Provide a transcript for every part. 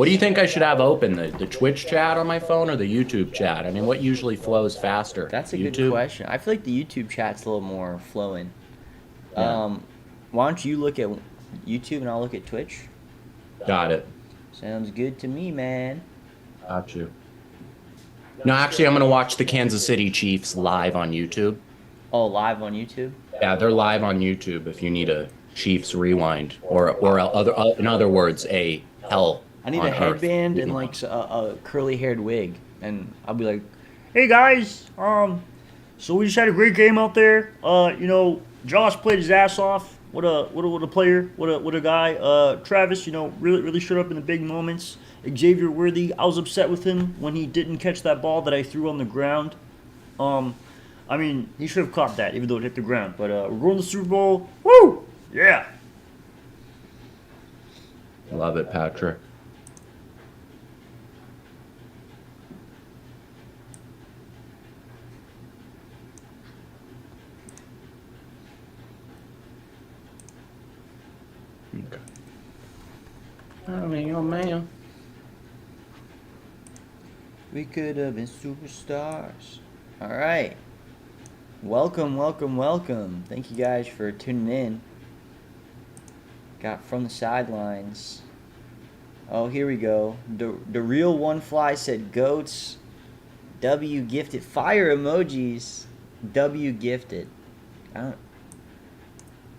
What do you think I should have open? The Twitch chat on my phone or the YouTube chat? I mean, what usually flows faster? That's a good YouTube? question. I feel like the YouTube chat's a little more flowing. Yeah, Um, why don't you look at YouTube and I'll look at Twitch? got it. Sounds good to me, man. Got you. No, actually, I'm going to watch the Kansas City Chiefs live on YouTube. Oh, live on YouTube? Yeah, they're live on YouTube if you need a Chiefs rewind in other words, a hell I need a on earth headband and rewind. like a curly haired wig, and I'll be like, "Hey guys, so we just had a great game out there. Josh played his ass off. What a player. What a guy. Travis, really showed up in the big moments. Xavier Worthy, I was upset with him when he didn't catch that ball that I threw on the ground. Um, I mean, he should have caught that, even though it hit the ground. But we're going to the Super Bowl. Woo! Yeah." Love it, Patrick. Okay. I mean, oh man. We could have been superstars. All right. Welcome, welcome, welcome. Thank you guys for tuning in. Got from the sidelines. Oh, here we go. The real one fly said goats. W gifted. Fire emojis. W gifted. I don't.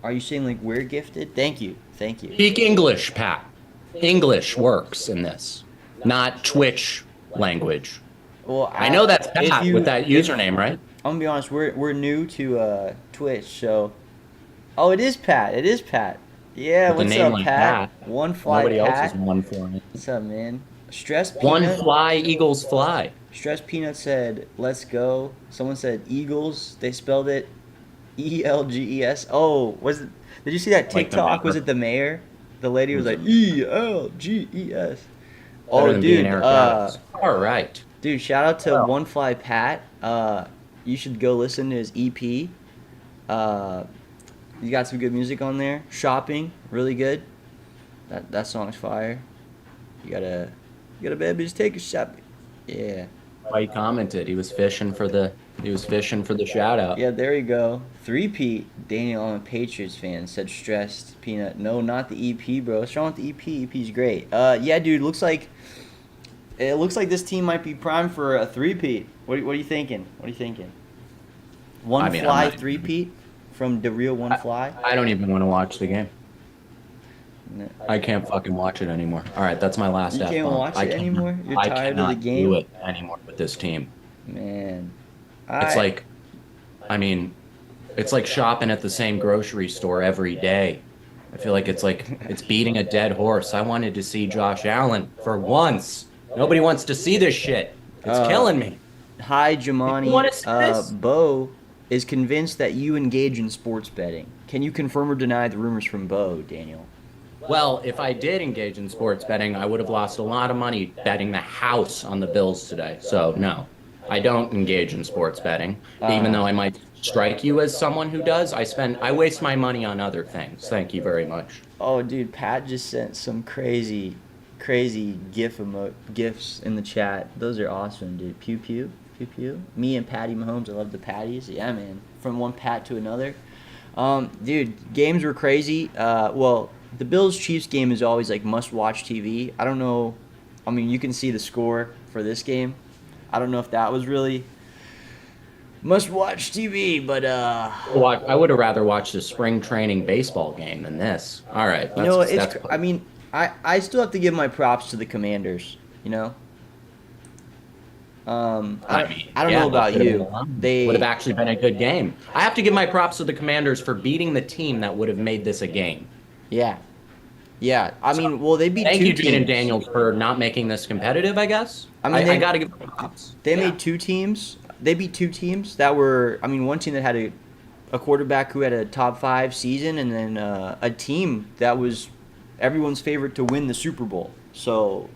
Are you saying like we're gifted? Thank you. Thank you. Speak English, Pat. English works in this, not Twitch language. Well, I know that's if Pat you with that if username, right? I'm gonna be honest, we're new to Twitch, so. Oh, it is Pat. It is Pat. Yeah, With a what's name up, like Pat? Pat, One fly nobody else is Pat. one for me. What's up, man? Stress One Peanut. fly, Eagles fly. Stress Peanut said, "Let's go." Someone said Eagles. They spelled it Elges. Oh, was it? Did you see that Like the TikTok? Was mayor. it the mayor? The lady was Was like it Elges. better Oh, than being dude. Eric Adams? All right. Dude. Shout out to Well, One Fly Pat. You should go listen to his EP. Uh, you got some good music on there. Shopping, really good. That song's fire. You gotta baby just take a shopping. Yeah. he commented he was fishing for the shout out. Yeah, there you go. Three-peat. Daniel, I'm a Patriots fan, said stressed peanut. No, not the EP, bro. What's wrong with the EP? EP's great. Yeah, dude, it looks like this team might be primed for a three-peat. What are you thinking? What are you thinking? I One mean, fly three-peat from the real one fly? I don't even want to watch the game. No. I can't fucking watch it anymore. All right, that's my last You can't F-bomb. watch I it cannot, anymore? You're I tired of the cannot do game? it anymore with this team. Man. It's I like, I mean, it's like shopping at the same grocery store every day. I feel like it's beating a dead horse. I wanted to see Josh Allen for once. Nobody wants to see this shit. It's uh killing me. Hi, You Jamani. want to see this? Bo is convinced that you engage in sports betting. Can you confirm or deny the rumors from Bo, Daniel? Well, if I did engage in sports betting, I would have lost a lot of money betting the house on the Bills today. So, no, I don't engage in sports betting. Even Uh, though I might strike you as someone who does, I waste my money on other things. Thank you very much. oh, dude, Pat just sent some crazy, crazy gifs in the chat. Those are awesome, dude. Pew pew, pew pew. Me and Patty Mahomes. I love the patties. Yeah, man. From one Pat to another. Dude, games were crazy. Well, the Bills Chiefs game is always like must watch TV. I don't know. I mean, you can see the score for this game. I don't know if that was really must watch TV, but I would have rather watched a spring training baseball game than this. All right, you know, that's. I mean, I still have to give my props to the Commanders. You know, I mean, I don't yeah, know that about could have been you. would have They actually been a good game. I have to give my props to the Commanders for beating the team that would have made this a game. Yeah, yeah. I So, mean, well, they beat thank two you, Jaden teams. Daniels, for not making this competitive, I guess. I mean, I got to give them props. they Yeah. made two teams. They beat two teams that were. I mean, one team that had a quarterback who had a top five season, and then a team that was everyone's favorite to win the Super Bowl. So,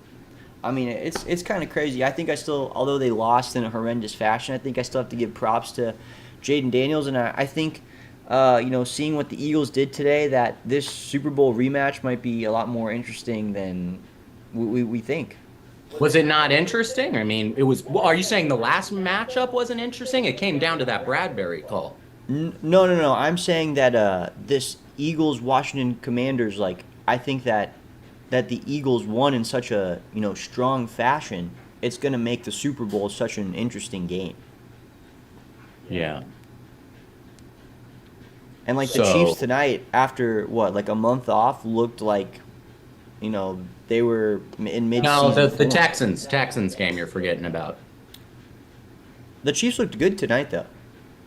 I mean, it's kind of crazy. I think I still, although they lost in a horrendous fashion, I think I still have to give props to Jaden Daniels, and I think. Seeing what the Eagles did today, that this Super Bowl rematch might be a lot more interesting than We think. Was it not interesting? I mean, it was. Well, are you saying the last matchup wasn't interesting? It came down to that Bradbury call. No. I'm saying that this Eagles Washington Commanders, like, I think that the Eagles won in such a strong fashion. It's gonna make the Super Bowl such an interesting game. Yeah. And like the So Chiefs tonight, after what, like a month off, looked like, they were in no, mid-season the form. Texans game you're forgetting about. The Chiefs looked good tonight, though.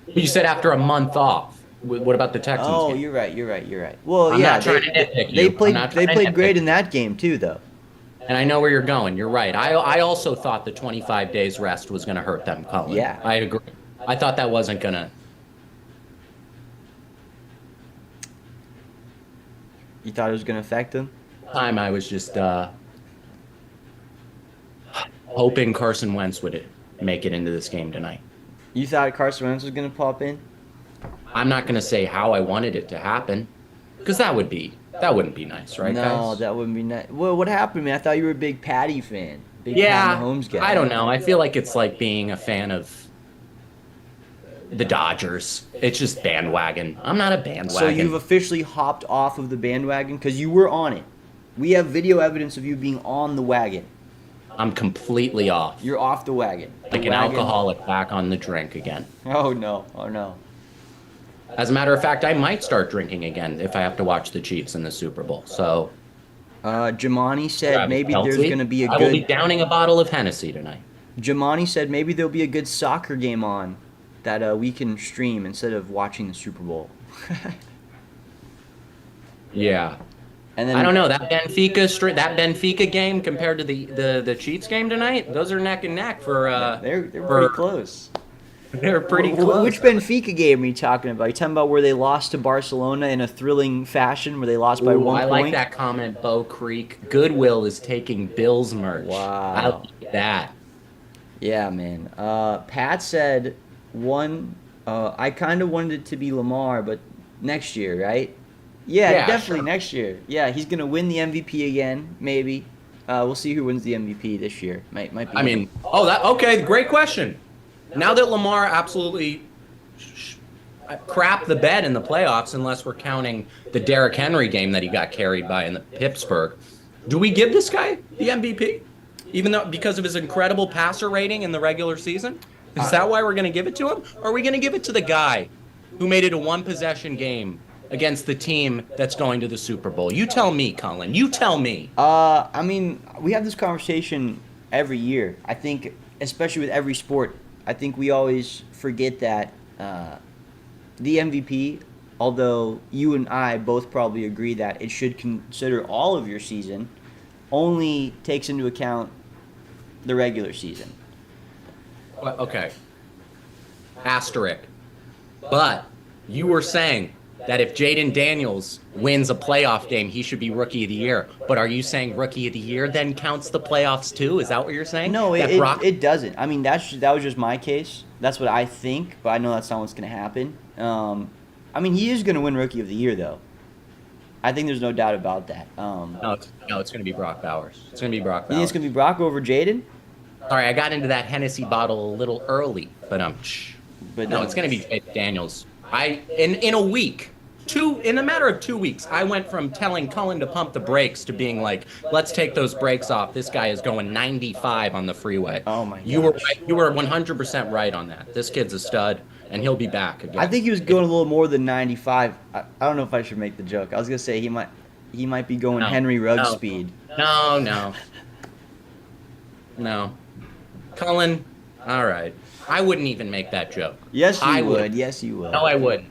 You said after a month off. What about the Texans Oh, game? you're right. Well, I'm yeah, not trying to nitpick they you. I'm played not they trying to played great nitpick in you. that game too, though. And I know where you're going. You're right. I also thought the 25 days rest was going to hurt them, Colin. Yeah. I agree. I thought that wasn't going to. You thought it was gonna affect them? Time I was just hoping Carson Wentz would make it into this game tonight. You thought Carson Wentz was gonna pop in? I'm not going to say how I wanted it to happen, because that wouldn't be nice, right, No, guys? that wouldn't be nice. Well, what happened, man? I thought you were a big Patty fan, big Pat Yeah, Mahomes guy. I don't know. I feel like it's like being a fan of the Dodgers. It's just bandwagon. I'm not a bandwagon. So you've officially hopped off of the bandwagon because you were on it. We have video evidence of you being on the wagon. I'm completely off. You're off the wagon. The Like an wagon- alcoholic back on the drink again. Oh no! As a matter of fact, I might start drinking again if I have to watch the Chiefs in the Super Bowl. So Jamani said Travis maybe Kelce, there's gonna be a I will be good. downing a bottle of Hennessy tonight. Jamani said maybe there'll be a good soccer game on that we can stream instead of watching the Super Bowl. Yeah. And then I don't know that Benfica game compared to the Chiefs game tonight. Those are neck and neck for They're for- pretty close. They're pretty close. Which Benfica game are you talking about? You talking about where they lost to Barcelona in a thrilling fashion, where they lost by Ooh, 1 I point? like that comment, Bo Creek. Goodwill is taking Bills merch. Wow. I like that. Yeah, man. Pat said I kind of wanted it to be Lamar, but next year, right? Yeah, Yeah, definitely sure. next year. Yeah, he's gonna win the MVP again, maybe. We'll see who wins the MVP this year. Might be. I mean, okay, great question. Now that Lamar absolutely crapped the bed in the playoffs, unless we're counting the Derrick Henry game that he got carried by in the Pittsburgh, do we give this guy the MVP? Even though because of his incredible passer rating in the regular season? Is that why we're going to give it to him? Or are we going to give it to the guy who made it a one-possession game against the team that's going to the Super Bowl? You tell me, Colin. You tell me. I mean, we have this conversation every year. I think, especially with every sport, I think we always forget that the MVP, although you and I both probably agree that it should consider all of your season, only takes into account the regular season. Well, okay. Asterisk. But you were saying that if Jaden Daniels wins a playoff game, he should be Rookie of the Year. But are you saying Rookie of the Year then counts the playoffs too? Is that what you're saying? No, That it doesn't. I mean, that was just my case. That's what I think, but I know that's not what's going to happen. I mean, he is going to win Rookie of the Year, though. I think there's no doubt about that. No, it's going to be Brock Bowers. It's going to be Brock You think Bowers. it's going to be Brock over Jaden? Sorry, I got into that Hennessy bottle a little early, but But no, it's going to be Jaden Daniels. In a week. In a matter of 2 weeks, I went from telling Cullen to pump the brakes to being like, let's take those brakes off. This guy is going 95 on the freeway. Oh my You were gosh. right. You were 100% right on that. This kid's a stud, and he'll be back again. I think he was going a little more than 95. I don't know if I should make the joke. I was going to say he might be going No, Henry Ruggs no. speed. No. Cullen, all right. I wouldn't even make that joke. Yes, I you would. would. Yes, you would. No, I wouldn't.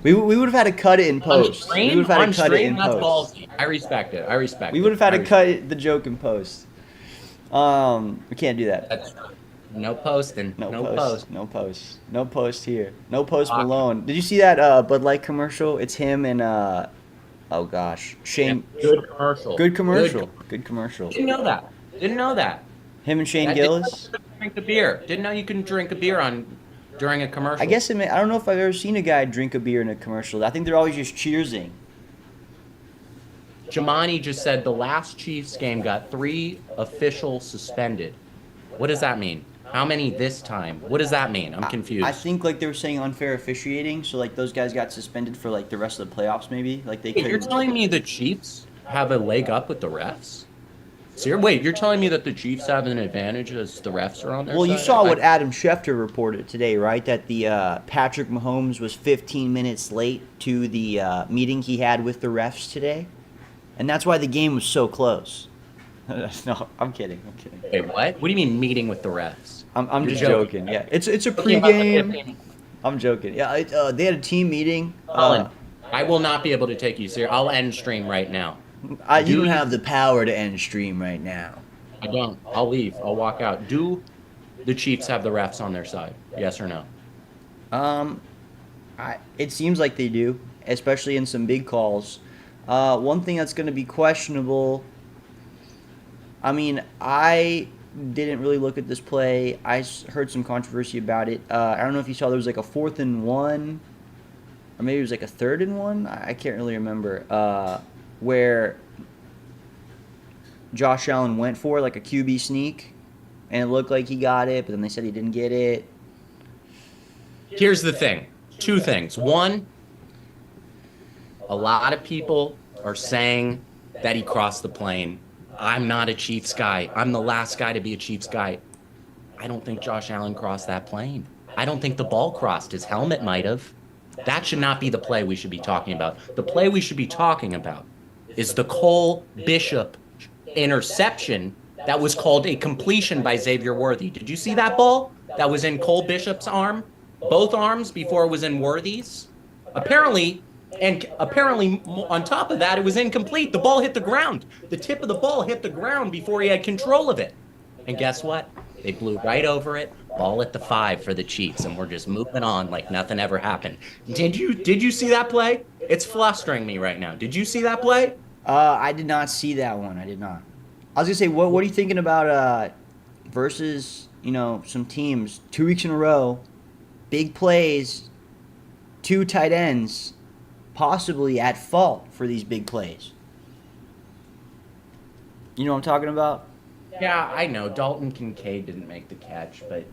We would have had to cut it in On post. We stream, would have had to cut it in that's post. ballsy. I respect it. We would have had to cut the joke in post. We can't do that. That's no posting. No No post. post. No post. No post here. No post Fuck. Malone. Did you see that Bud Light commercial? It's him and oh gosh, Shane. Good commercial. Good commercial. Good commercial. Didn't know that. Him and Shane I didn't know Gillis. you could drink a beer. Didn't know you can drink a beer during a commercial. I guess I don't know if I've ever seen a guy drink a beer in a commercial. I think they're always just cheersing. Jamani just said the last Chiefs game got 3 officials suspended. What does that mean? How many this time? What does that mean? I'm confused. I think like they were saying unfair officiating, so like those guys got suspended for like the rest of the playoffs, maybe. Like they Wait, you're couldn't. telling me the Chiefs have a leg up with the refs? Wait, you're telling me that the Chiefs have an advantage as the refs are on their Well, side? you saw what Adam Schefter reported today, right? That the Patrick Mahomes was 15 minutes late to the meeting he had with the refs today, and that's why the game was so close. No, I'm kidding. I'm kidding. Wait, what? What do you mean meeting with the refs? I'm You're just joking. Yeah, it's a Talking about the pregame. 15 I'm joking. Yeah, they had a team meeting. Colin, I will not be able to take you serious. I'll end stream right now. You don't have the power to end stream right now. I don't. I'll leave. I'll walk out. Do the Chiefs have the refs on their side? Yes or no? It seems like they do, especially in some big calls. One thing that's going to be questionable. I mean, I didn't really look at this play. I heard some controversy about it. I don't know if you saw there was like a 4th and 1, or maybe it was like a 3rd and 1. I can't really remember. Where Josh Allen went for like a QB sneak, and it looked like he got it, but then they said he didn't get it. Here's the thing. 2 things. One, a lot of people are saying that he crossed the plane. I'm not a Chiefs guy. I'm the last guy to be a Chiefs guy. I don't think Josh Allen crossed that plane. I don't think the ball crossed. His helmet might have. That should not be the play we should be talking about. The play we should be talking about is the Cole Bishop interception that was called a completion by Xavier Worthy. Did you see that ball that was in Cole Bishop's arm? Both arms before it was in Worthy's? Apparently on top of that, it was incomplete. The ball hit the ground. The tip of the ball hit the ground before he had control of it. And guess what? They blew right over it. Ball at the 5 for the Chiefs, and we're just moving on like nothing ever happened. Did you see that play? It's flustering me right now. Did you see that play? I did not see that one. I did not. I was gonna say, what are you thinking about versus some teams 2 weeks in a row, big plays, 2 tight ends, possibly at fault for these big plays. You know what I'm talking about? Yeah, I know. Dalton Kincaid didn't make the catch, but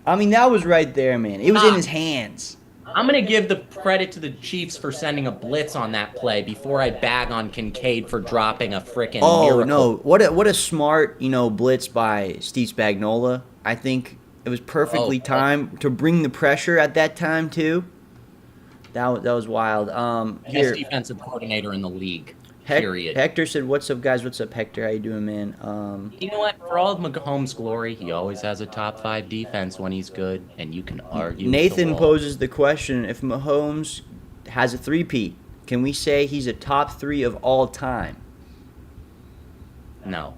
I mean, that was right there, man. It was in his hands. I'm going to give the credit to the Chiefs for sending a blitz on that play before I bag on Kincaid for dropping a freaking miracle. No. What a smart, blitz by Steve Spagnuolo. I think it was perfectly timed to bring the pressure at that time, too. That was wild. Best defensive coordinator in the league, period. Hector said, "What's up, guys? What's up, Hector? How you doing, man?" You know what? For all of Mahomes' glory, he always has a top 5 defense when he's good, and you can argue. Nathan poses the question: if Mahomes has a 3-peat, can we say he's a top 3 of all time? No.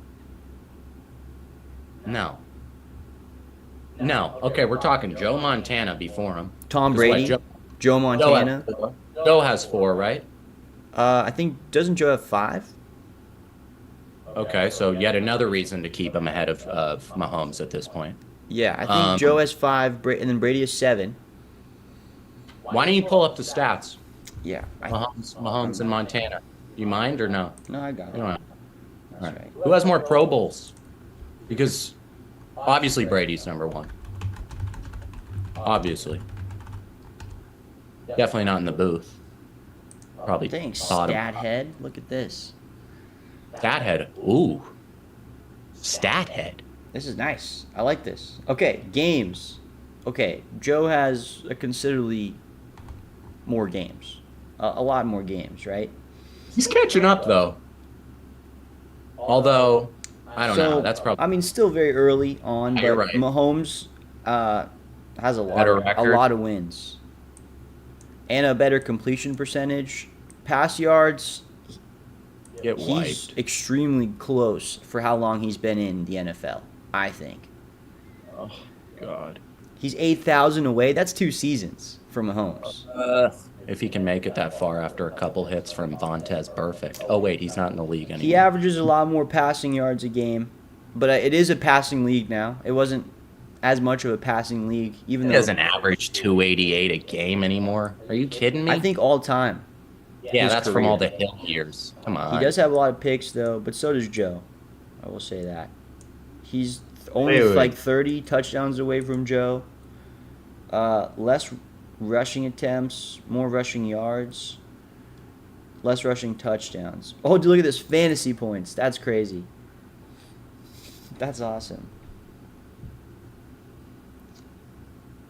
Okay, we're talking Joe Montana before him. Tom Brady, Joe Montana. Joe has 4, right? I think, doesn't Joe have 5? Okay, so yet another reason to keep him ahead of Mahomes at this point. Yeah, I think Joe has 5, and then Brady has 7. Why don't you pull up the stats? Yeah. Mahomes and Montana. You mind or no? No, I got it. You don't have. That's All right. right. Who has more Pro Bowls? Because obviously Brady's number 1. Obviously. Definitely not in the booth. Probably Thanks, bottom. stat head. Look at this. Stat head. Ooh. Stat head. This is nice. I like this. Okay, games. Okay, Joe has a considerably more games. A lot more games, right? He's catching up, though. Although, I don't know. That's probably... I mean, still very early on, but right. Mahomes has a Better record. lot of wins. And a better completion percentage. Pass yards, Get he's wiped. extremely close for how long he's been in the NFL, I think. Oh, God. He's 8,000 away. That's 2 seasons for Mahomes. If he can make it that far after a couple hits from Vontez, perfect. Oh, wait, he's not in the league anymore. He averages a lot more passing yards a game, but it is a passing league now. It wasn't as much of a passing league, even He though doesn't average 288 a game anymore. Are you kidding me? I think all time. Yeah, his that's from all career. the Hill years. Come He on. does have a lot of picks though, but so does Joe. I will say that. He's only Wait, wait, like wait. 30 touchdowns away from Joe. Less rushing attempts, more rushing yards, less rushing touchdowns. Oh, dude, look at this fantasy points. That's crazy. That's awesome.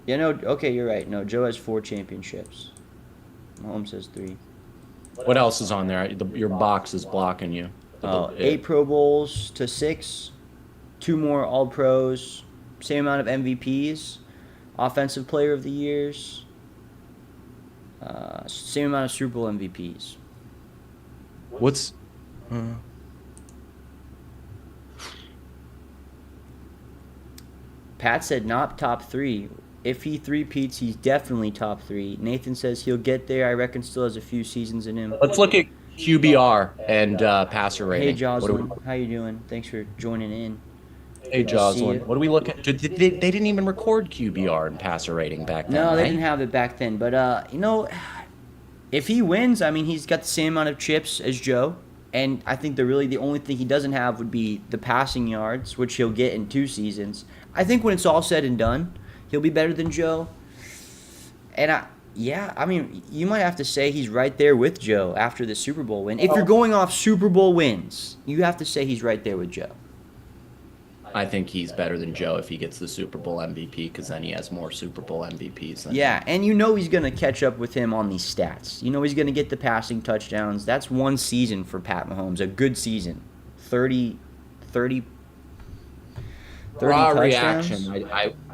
Yeah, no, okay, you're right. No, Joe has 4 championships. Mahomes has 3. What else is on there? Your box is blocking you. Oh, 8 Pro Bowls to 6, 2 more All Pros, same amount of MVPs, Offensive Player of the Years, same amount of Super Bowl MVPs. What's Pat said not top 3. If he three-peats, he's definitely top 3. Nathan says he'll get there. I reckon still has a few seasons in him. Let's look at QBR and passer Hey, rating. What do we? Jocelyn, how you doing? Thanks for joining in. Hey, Good to see Jocelyn. you. What do we look at? They didn't even record QBR and passer rating back then. No, they right? didn't have it back then. But if he wins, I mean, he's got the same amount of chips as Joe, and I think the only thing he doesn't have would be the passing yards, which he'll get in 2 seasons. I think when it's all said and done, he'll be better than Joe. And I mean, you might have to say he's right there with Joe after the Super Bowl win. If you're going off Super Bowl wins, you have to say he's right there with Joe. I think he's better than Joe if he gets the Super Bowl MVP because then he has more Super Bowl MVPs. Than Yeah, and you know he's going to catch up with him on these stats. You know he's going to get the passing touchdowns. That's one season for Pat Mahomes, a good season. 30 Raw touchdowns. reaction.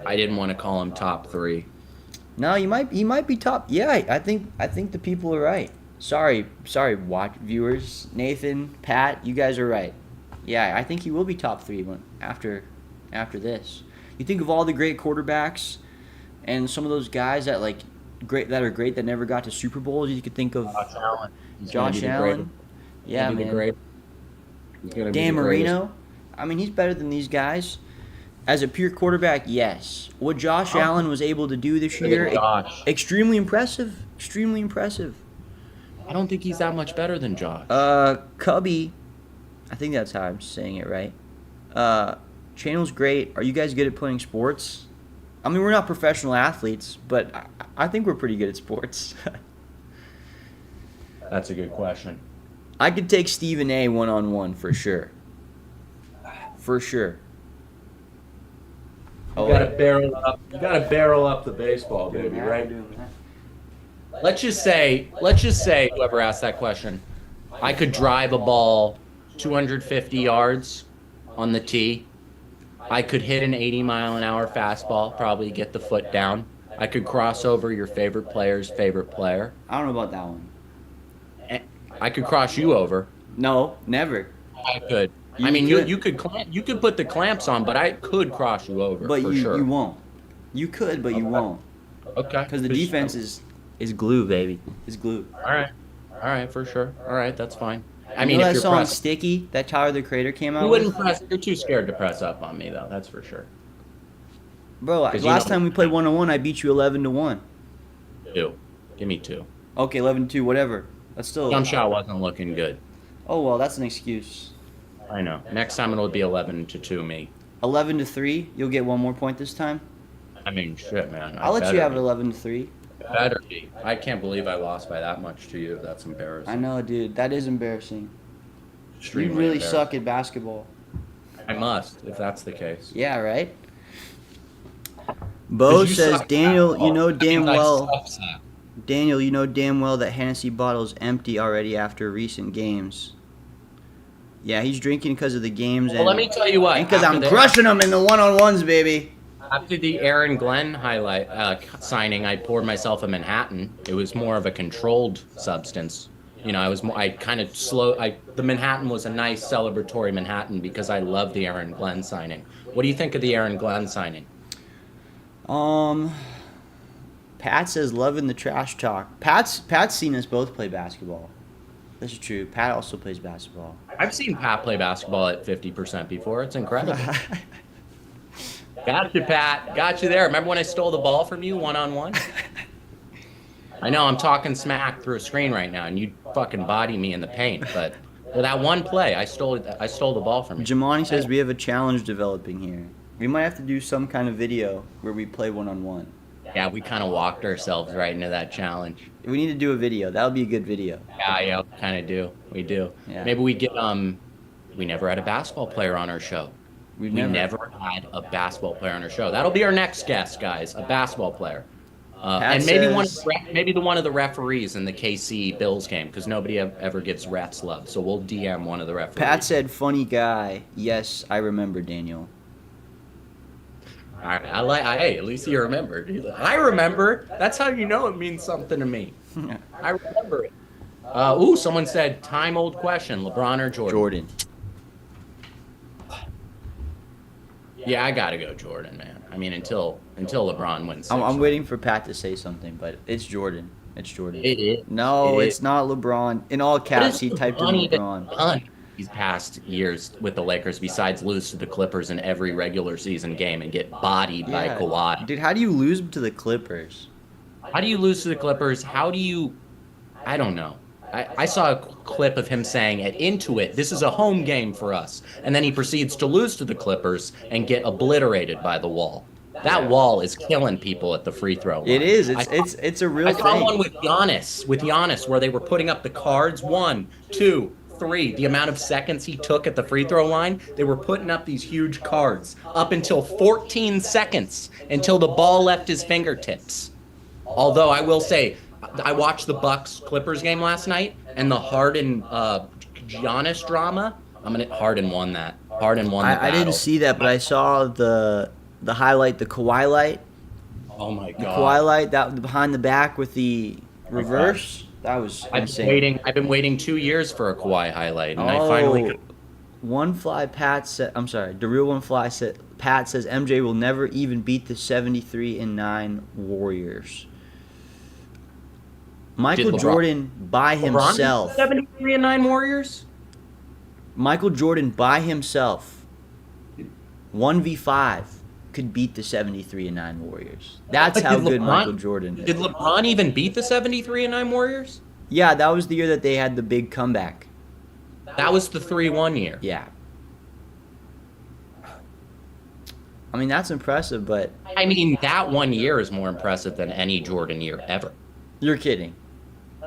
I didn't want to call him top 3. No, he might be top. Yeah, I think the people are right. Sorry, watch viewers, Nathan, Pat, you guys are right. Yeah, I think he will be top 3 after this. You think of all the great quarterbacks and some of those guys that are great that never got to Super Bowls. You could think of Josh Allen. Josh Allen. Yeah, man. Dan Marino. I mean, he's better than these guys. As a pure quarterback, yes. What Josh Allen was able to do this year, extremely impressive. Extremely impressive. I don't think he's that much better than Josh. Cubby, I think that's how I'm saying it right. Channel's great. Are you guys good at playing sports? I mean, we're not professional athletes, but I think we're pretty good at sports. That's a good question. I could take Stephen A one-on-one for sure. For sure. You gotta barrel up the baseball, baby, right? Let's just say whoever asked that question, I could drive a ball 250 yards on the tee. I could hit an 80-mile-an-hour fastball, probably get the foot down. I could cross over your favorite player's favorite player. I don't know about that one. I could cross you over. No, never. I could. You could put the clamps on, but I could cross you over. But for you sure. won't. You could, but you won't. Okay. Because the defense is glue, baby. It's glue. All right, for sure. All right, that's fine. I You mean, know if that you're song pressing, "Sticky" that Tyler the Creator came out you with? wouldn't press. You're too scared to press up on me, though. That's for sure. Bro, 'Cause last time we played 1-on-1, I beat you 11-1. 2. Give me 2. Okay, 11-2, whatever. That's still. Jump shot wasn't looking good. Oh well, that's an excuse. I know. Next time it'll be 11-2 me. 11-3, you'll get 1 more point this time. I mean, shit, man. I'll let you have it 11-3. Better be. I can't believe I lost by that much to you. That's embarrassing. I know, dude. That is embarrassing. Extremely You really embarrassing. suck at basketball. I must, if that's the case. Yeah, right? Bo You says, suck at Daniel, basketball. you know That damn means I well. suck, Sam. Daniel, you know damn well that Hennessy bottle's empty already after recent games. Yeah, he's drinking because of the games Well, let me tell you what. because after I'm the- crushing them in the one-on-ones, baby. After the Aaron Glenn signing, I poured myself a Manhattan. It was more of a controlled substance. You know, the Manhattan was a nice celebratory Manhattan because I love the Aaron Glenn signing. What do you think of the Aaron Glenn signing? Pat says loving the trash talk. Pat's seen us both play basketball. This is true. Pat also plays basketball. I've seen Pat play basketball at 50% before. It's incredible. Got you, Pat. Got you there. Remember when I stole the ball from you one-on-one? I know I'm talking smack through a screen right now, and you fucking body me in the paint. But for that one play, I stole the ball from you. Jamani says we have a challenge developing here. We might have to do some kind of video where we play one-on-one. Yeah, we kind of walked ourselves right into that challenge. We need to do a video. That would be a good video. Yeah, kind of do. We do. Yeah. Maybe we get We never had a basketball player on our show. We never had a basketball player on our show. That'll be our next guest, guys. A basketball player. And maybe one of the referees in the KC Bills game, because nobody ever gives refs love. So we'll DM one of the referees. Pat said, "Funny guy." Yes, I remember, Daniel. All right, hey, at least you remembered. I remember. That's how you know it means something to me. I remember it. Someone said, time-old question, LeBron or Jordan? Jordan. Yeah, I gotta go Jordan, man. I mean, until LeBron wins. I'm waiting for Pat to say something, but it's Jordan. It's Jordan. It is. No, it's not LeBron. In all caps, he typed in LeBron. Done these past years with the Lakers, besides lose to the Clippers in every regular season game and get bodied by Kawhi. Dude, how do you lose to the Clippers? How do you lose to the Clippers? I don't know. I saw a clip of him saying at Intuit, this is a home game for us. And then he proceeds to lose to the Clippers and get obliterated by the wall. That wall is killing people at the free throw line. It is. It's a real thing. I saw one with Giannis, where they were putting up the cards, 1, 2, 3. The amount of seconds he took at the free throw line, they were putting up these huge cards up until 14 seconds until the ball left his fingertips. Although I will say, I watched the Bucks Clippers game last night, and the Harden Giannis drama. Harden won that. Harden won the battle. I didn't see that, but I saw the highlight, the Kawhi light. Oh my god. The Kawhi light, that behind the back with the reverse. That was insane. I've been waiting 2 years for a Kawhi highlight, and I finally. One Fly Pat said. I'm sorry. The real One Fly said. Pat says MJ will never even beat the 73-9 Warriors. Michael Jordan by himself. 73-9 Warriors? Michael Jordan by himself, 1v5, could beat the 73-9 Warriors. That's how good Michael Jordan is. Did LeBron even beat the 73-9 Warriors? Yeah, that was the year that they had the big comeback. That was the 3-1 year. Yeah. I mean, that's impressive, but... I mean, that 1 year is more impressive than any Jordan year ever. You're kidding.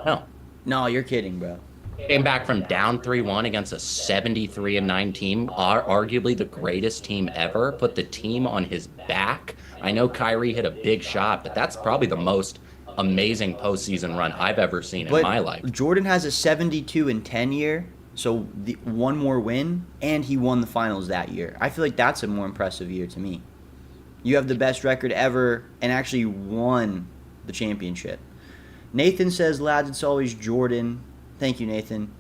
No. No, you're kidding, bro. Came back from down 3-1 against a 73-9 team, arguably the greatest team ever, put the team on his back. I know Kyrie hit a big shot, but that's probably the most amazing postseason run I've ever seen in my life. Jordan has a 72-10 year, so one more win, and he won the finals that year. I feel like that's a more impressive year to me. You have the best record ever and actually won the championship. Nathan says, lads, it's always Jordan. Thank you, Nathan.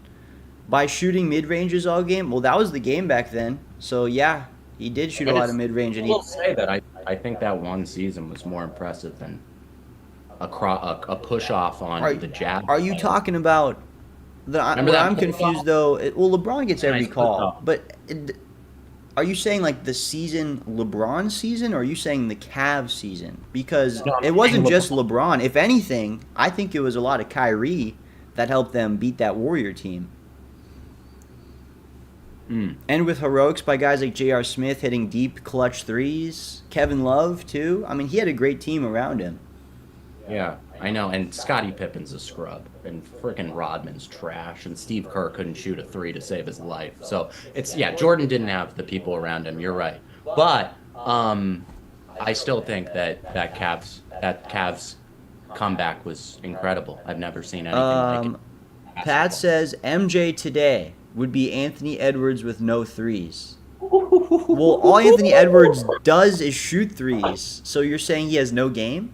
By shooting mid-ranges all game? Well, that was the game back then. So, yeah, he did shoot a lot of mid-range. I will say that I think that one season was more impressive than a push-off on the Jazz. Are you talking about... I'm confused, though. LeBron gets every call. But are you saying, like, the season, LeBron season, or are you saying the Cavs season? Because it wasn't just LeBron. If anything, I think it was a lot of Kyrie that helped them beat that Warrior team. And with heroics by guys like J.R. Smith hitting deep clutch threes. Kevin Love, too. I mean, he had a great team around him. Yeah, I know. And Scottie Pippen's a scrub. And frickin' Rodman's trash. And Steve Kerr couldn't shoot a 3 to save his life. So, Jordan didn't have the people around him. You're right. But I still think that Cavs comeback was incredible. I've never seen anything like it. Pat says MJ today would be Anthony Edwards with no threes. Well, all Anthony Edwards does is shoot threes. So you're saying he has no game?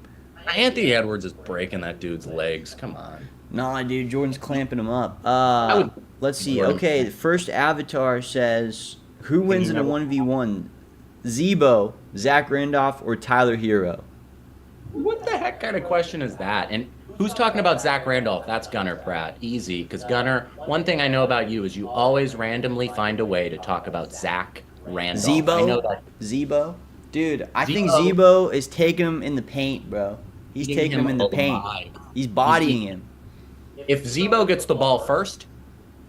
Anthony Edwards is breaking that dude's legs. Come on. Nah, dude, Jordan's clamping him up. Let's see. Okay, the first avatar says, who wins in a 1v1? Zebo, Zach Randolph, or Tyler Hero? What the heck kind of question is that? And who's talking about Zach Randolph? That's Gunnar Pratt. Easy, because Gunnar, one thing I know about you is you always randomly find a way to talk about Zach Randolph. Zebo? Zebo? Dude, I think Zebo is taking him in the paint, bro. He's Eating taking him in the paint. alive. He's bodying him. If Zebo gets the ball first,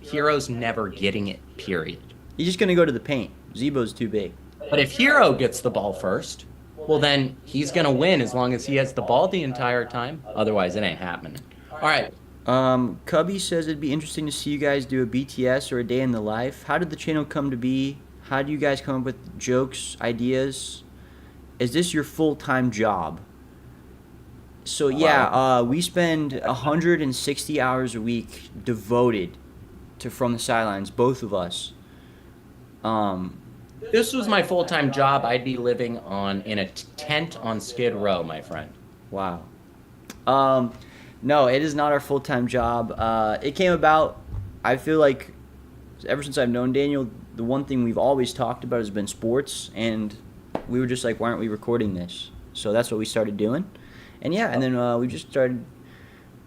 Hero's never getting it, period. He's just gonna go to the paint. Zebo's too big. But if Hero gets the ball first, well, then he's going to win as long as he has the ball the entire time. Otherwise, it ain't happening. All right. Cubby says it'd be interesting to see you guys do a BTS or a day in the life. How did the channel come to be? How do you guys come up with jokes, ideas? Is this your full-time job? So yeah, we spend 160 hours a week devoted to From the Sidelines, both of us. If this was my full-time job, I'd be living in a tent on Skid Row, my friend. Wow. No, it is not our full-time job. It came about, I feel like, ever since I've known Daniel, the one thing we've always talked about has been sports, and we were just like, why aren't we recording this? So that's what we started doing. And yeah, and then we just started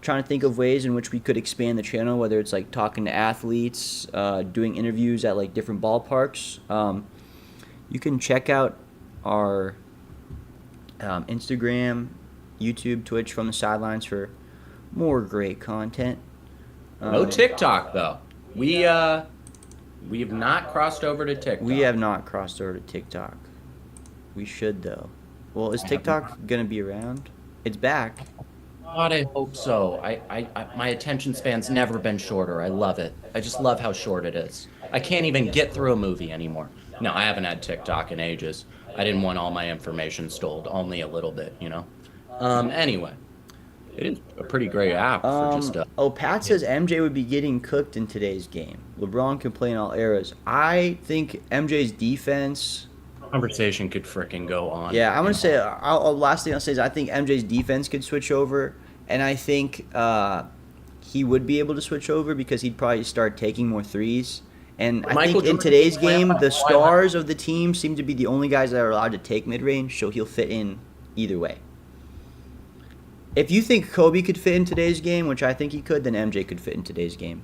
trying to think of ways in which we could expand the channel, whether it's like talking to athletes, doing interviews at like different ballparks. You can check out our Instagram, YouTube, Twitch From the Sidelines for more great content. No TikTok, though. We have not crossed over to TikTok. We have not crossed over to TikTok. We should, though. Well, is TikTok going to be around? It's back. God, I hope so. My attention span's never been shorter. I love it. I just love how short it is. I can't even get through a movie anymore. No, I haven't had TikTok in ages. I didn't want all my information stolen, only a little bit, you know? Anyway, it is a pretty great app for just... Pat says MJ would be getting cooked in today's game. LeBron can play in all eras. I think MJ's defense... Conversation could frickin' go on. Yeah, I'm going to say... last thing I'll say is I think MJ's defense could switch over, and I think he would be able to switch over because he'd probably start taking more threes. And I think in today's game, the stars of the team seem to be the only guys that are allowed to take mid-range, so he'll fit in either way. If you think Kobe could fit in today's game, which I think he could, then MJ could fit in today's game.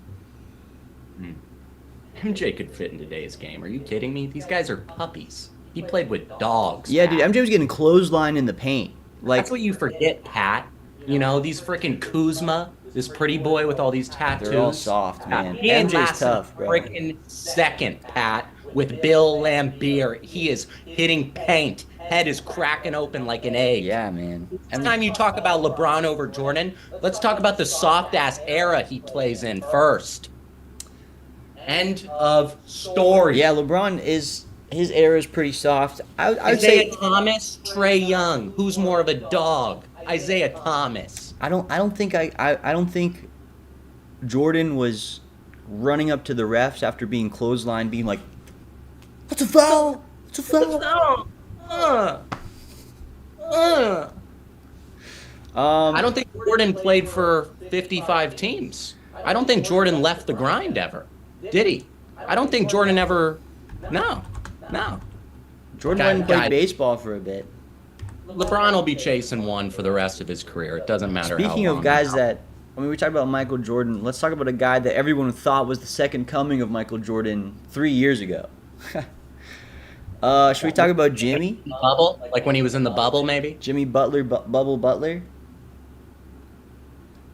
MJ could fit in today's game. Are you kidding me? These guys are puppies. He played with dogs. Yeah, dude, MJ was getting clotheslined in the paint. Like, that's what you forget, Pat. You know, these freaking Kuzma, this pretty boy with all these tattoos. They're all soft, man. He ain't MJ's tough, bro. Freaking second, Pat, with Bill Laimbeer. He is hitting paint. Head is cracking open like an egg. Yeah, man. Next time you talk about LeBron over Jordan, let's talk about the soft-ass era he plays in first. End of story. Yeah, LeBron is... His era is pretty soft. I would Isaiah say Thomas, Trae Young. Who's more of a dog? Isaiah Thomas. I don't think Jordan was running up to the refs after being clotheslined, being like, "What's a foul? What's a foul?" I don't think Jordan played for 55 teams. I don't think Jordan left the grind ever. Did he? I don't think Jordan ever. No. Jordan went and played baseball for a bit. LeBron will be chasing one for the rest of his career. It doesn't matter. Speaking how of long guys that, I mean, we talked about Michael Jordan. Let's talk about a guy that everyone thought was the second coming of Michael Jordan 3 years ago. Should we talk about Jimmy? Bubble, like when he was in the bubble, maybe. Jimmy Butler, Bubble Butler.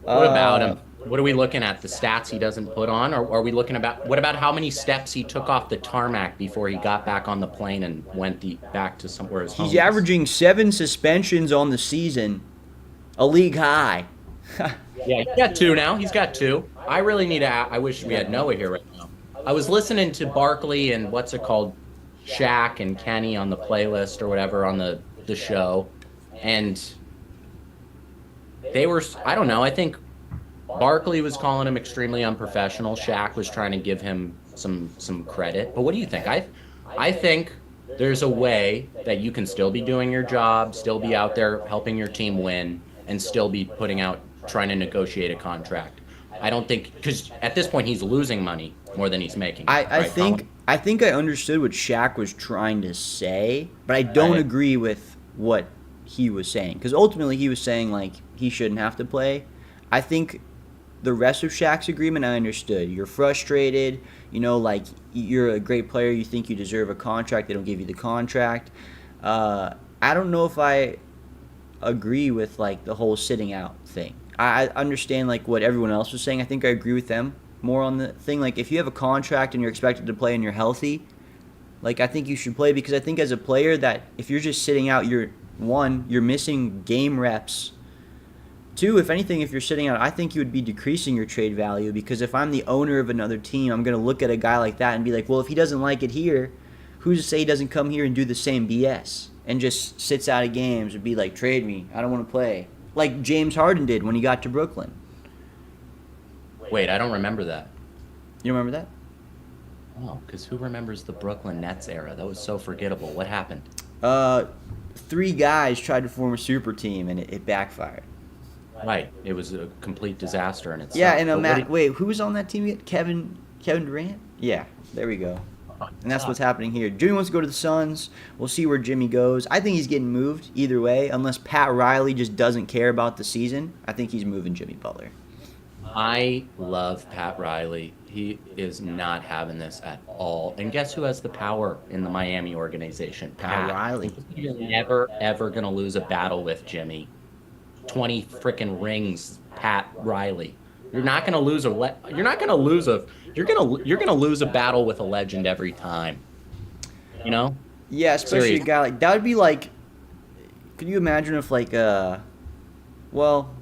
What about him? What are we looking at? The stats he doesn't put on, or are we looking about what about how many steps he took off the tarmac before he got back on the plane and went back to somewhere his home? He's averaging 7 suspensions on the season, a league high. Yeah, he's got 2 now. He's got 2. I really need to. I wish we had Noah here right now. I was listening to Barkley and what's it called, Shaq and Kenny on the playlist or whatever on the show, and they were. I don't know. I think Barkley was calling him extremely unprofessional. Shaq was trying to give him some credit. But what do you think? I think there's a way that you can still be doing your job, still be out there helping your team win, and still be trying to negotiate a contract. I don't think, because at this point he's losing money more than he's making. I think I understood what Shaq was trying to say, but I don't agree with what he was saying. Because ultimately he was saying, like, he shouldn't have to play. I think the rest of Shaq's agreement I understood. You're frustrated, you know, like, you're a great player, you think you deserve a contract, they don't give you the contract. I don't know if I agree with like the whole sitting out thing. I understand like what everyone else was saying. I think I agree with them more on the thing. Like if you have a contract and you're expected to play and you're healthy, like I think you should play because I think as a player that if you're just sitting out, you're missing game reps. Two, if anything, if you're sitting out, I think you would be decreasing your trade value because if I'm the owner of another team, I'm going to look at a guy like that and be like, well, if he doesn't like it here, who's to say he doesn't come here and do the same BS and just sits out of games and be like, trade me, I don't want to play. Like James Harden did when he got to Brooklyn. Wait, I don't remember that. You remember that? Oh, because who remembers the Brooklyn Nets era? That was so forgettable. What happened? 3 guys tried to form a super team and it backfired. Right. It was a complete disaster in itself. Yeah, and wait, who was on that team again? Kevin Durant? Yeah, there we go. And that's what's happening here. Jimmy wants to go to the Suns. We'll see where Jimmy goes. I think he's getting moved either way, unless Pat Riley just doesn't care about the season. I think he's moving Jimmy Butler. I love Pat Riley. He is not having this at all. And guess who has the power in the Miami organization? Pat Riley. You're never, ever going to lose a battle with Jimmy. 20 freaking rings, Pat Riley. You're not going to lose you're going to lose a battle with a legend every time. You know? Yeah, especially Serious. a guy like that would be like. Could you imagine if like well,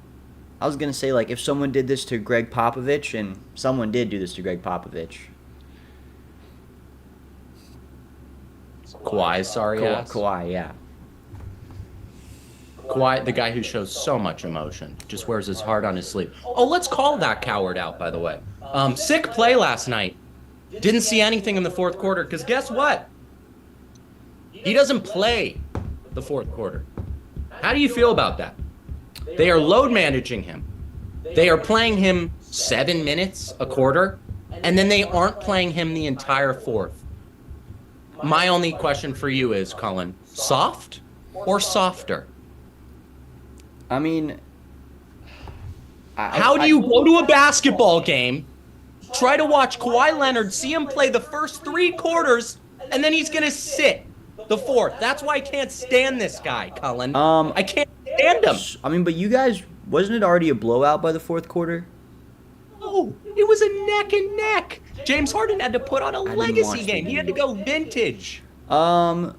I was gonna say like if someone did this to Greg Popovich, and someone did do this to Greg Popovich. Kawhi's sorry ass. Kawhi, yeah. Kawhi, the guy who shows so much emotion, just wears his heart on his sleeve. Oh, let's call that coward out, by the way. Sick play last night. Didn't see anything in the fourth quarter, because guess what? He doesn't play the fourth quarter. How do you feel about that? They are load managing him. They are playing him 7 minutes a quarter, and then they aren't playing him the entire fourth. My only question for you is, Cullen, soft or softer? I mean, How do you go to a basketball game, try to watch Kawhi Leonard, see him play the first 3 quarters, and then he's going to sit the fourth? That's why I can't stand this guy, Cullen. I can't stand him. I mean, but you guys, wasn't it already a blowout by the fourth quarter? Oh, it was a neck and neck. James Harden had to put on a didn't legacy watch the game. He had to go vintage. Um,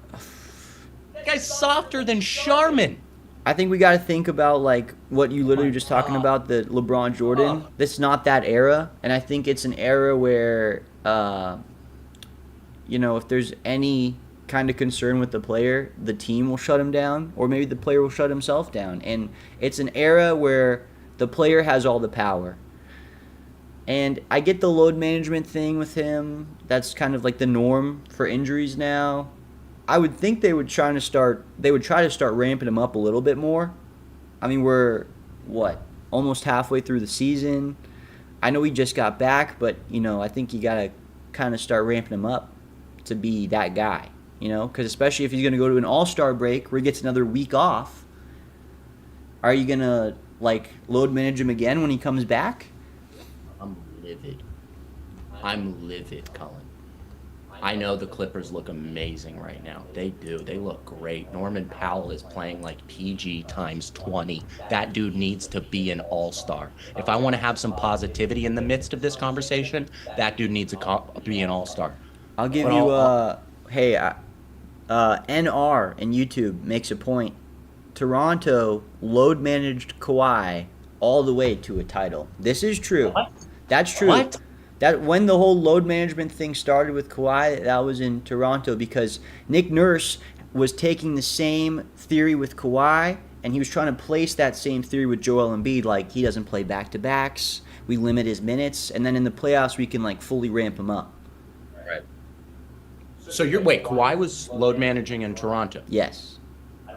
That guy's softer than Charmin. I think we got to think about like what you literally were just talking about, the LeBron Jordan. That's not that era, and I think it's an era where, if there's any kind of concern with the player, the team will shut him down, or maybe the player will shut himself down. And it's an era where the player has all the power. And I get the load management thing with him. That's kind of like the norm for injuries now. I would think they would try to start ramping him up a little bit more. I mean, we're almost halfway through the season. I know he just got back, but I think you got to kind of start ramping him up to be that guy, because especially if he's going to go to an All-Star break where he gets another week off, are you going to load manage him again when he comes back? I'm livid, Cullen. I know the Clippers look amazing right now. They do. They look great. Norman Powell is playing like PG times 20. That dude needs to be an all-star. If I want to have some positivity in the midst of this conversation, that dude needs to be an all-star. I'll give you NR and YouTube makes a point. Toronto load managed Kawhi all the way to a title. This is true. What? That's true. What? That when the whole load management thing started with Kawhi, that was in Toronto because Nick Nurse was taking the same theory with Kawhi, and he was trying to place that same theory with Joel Embiid, like he doesn't play back-to-backs, we limit his minutes, and then in the playoffs we can fully ramp him up. Right. So Kawhi was load managing in Toronto? Yes.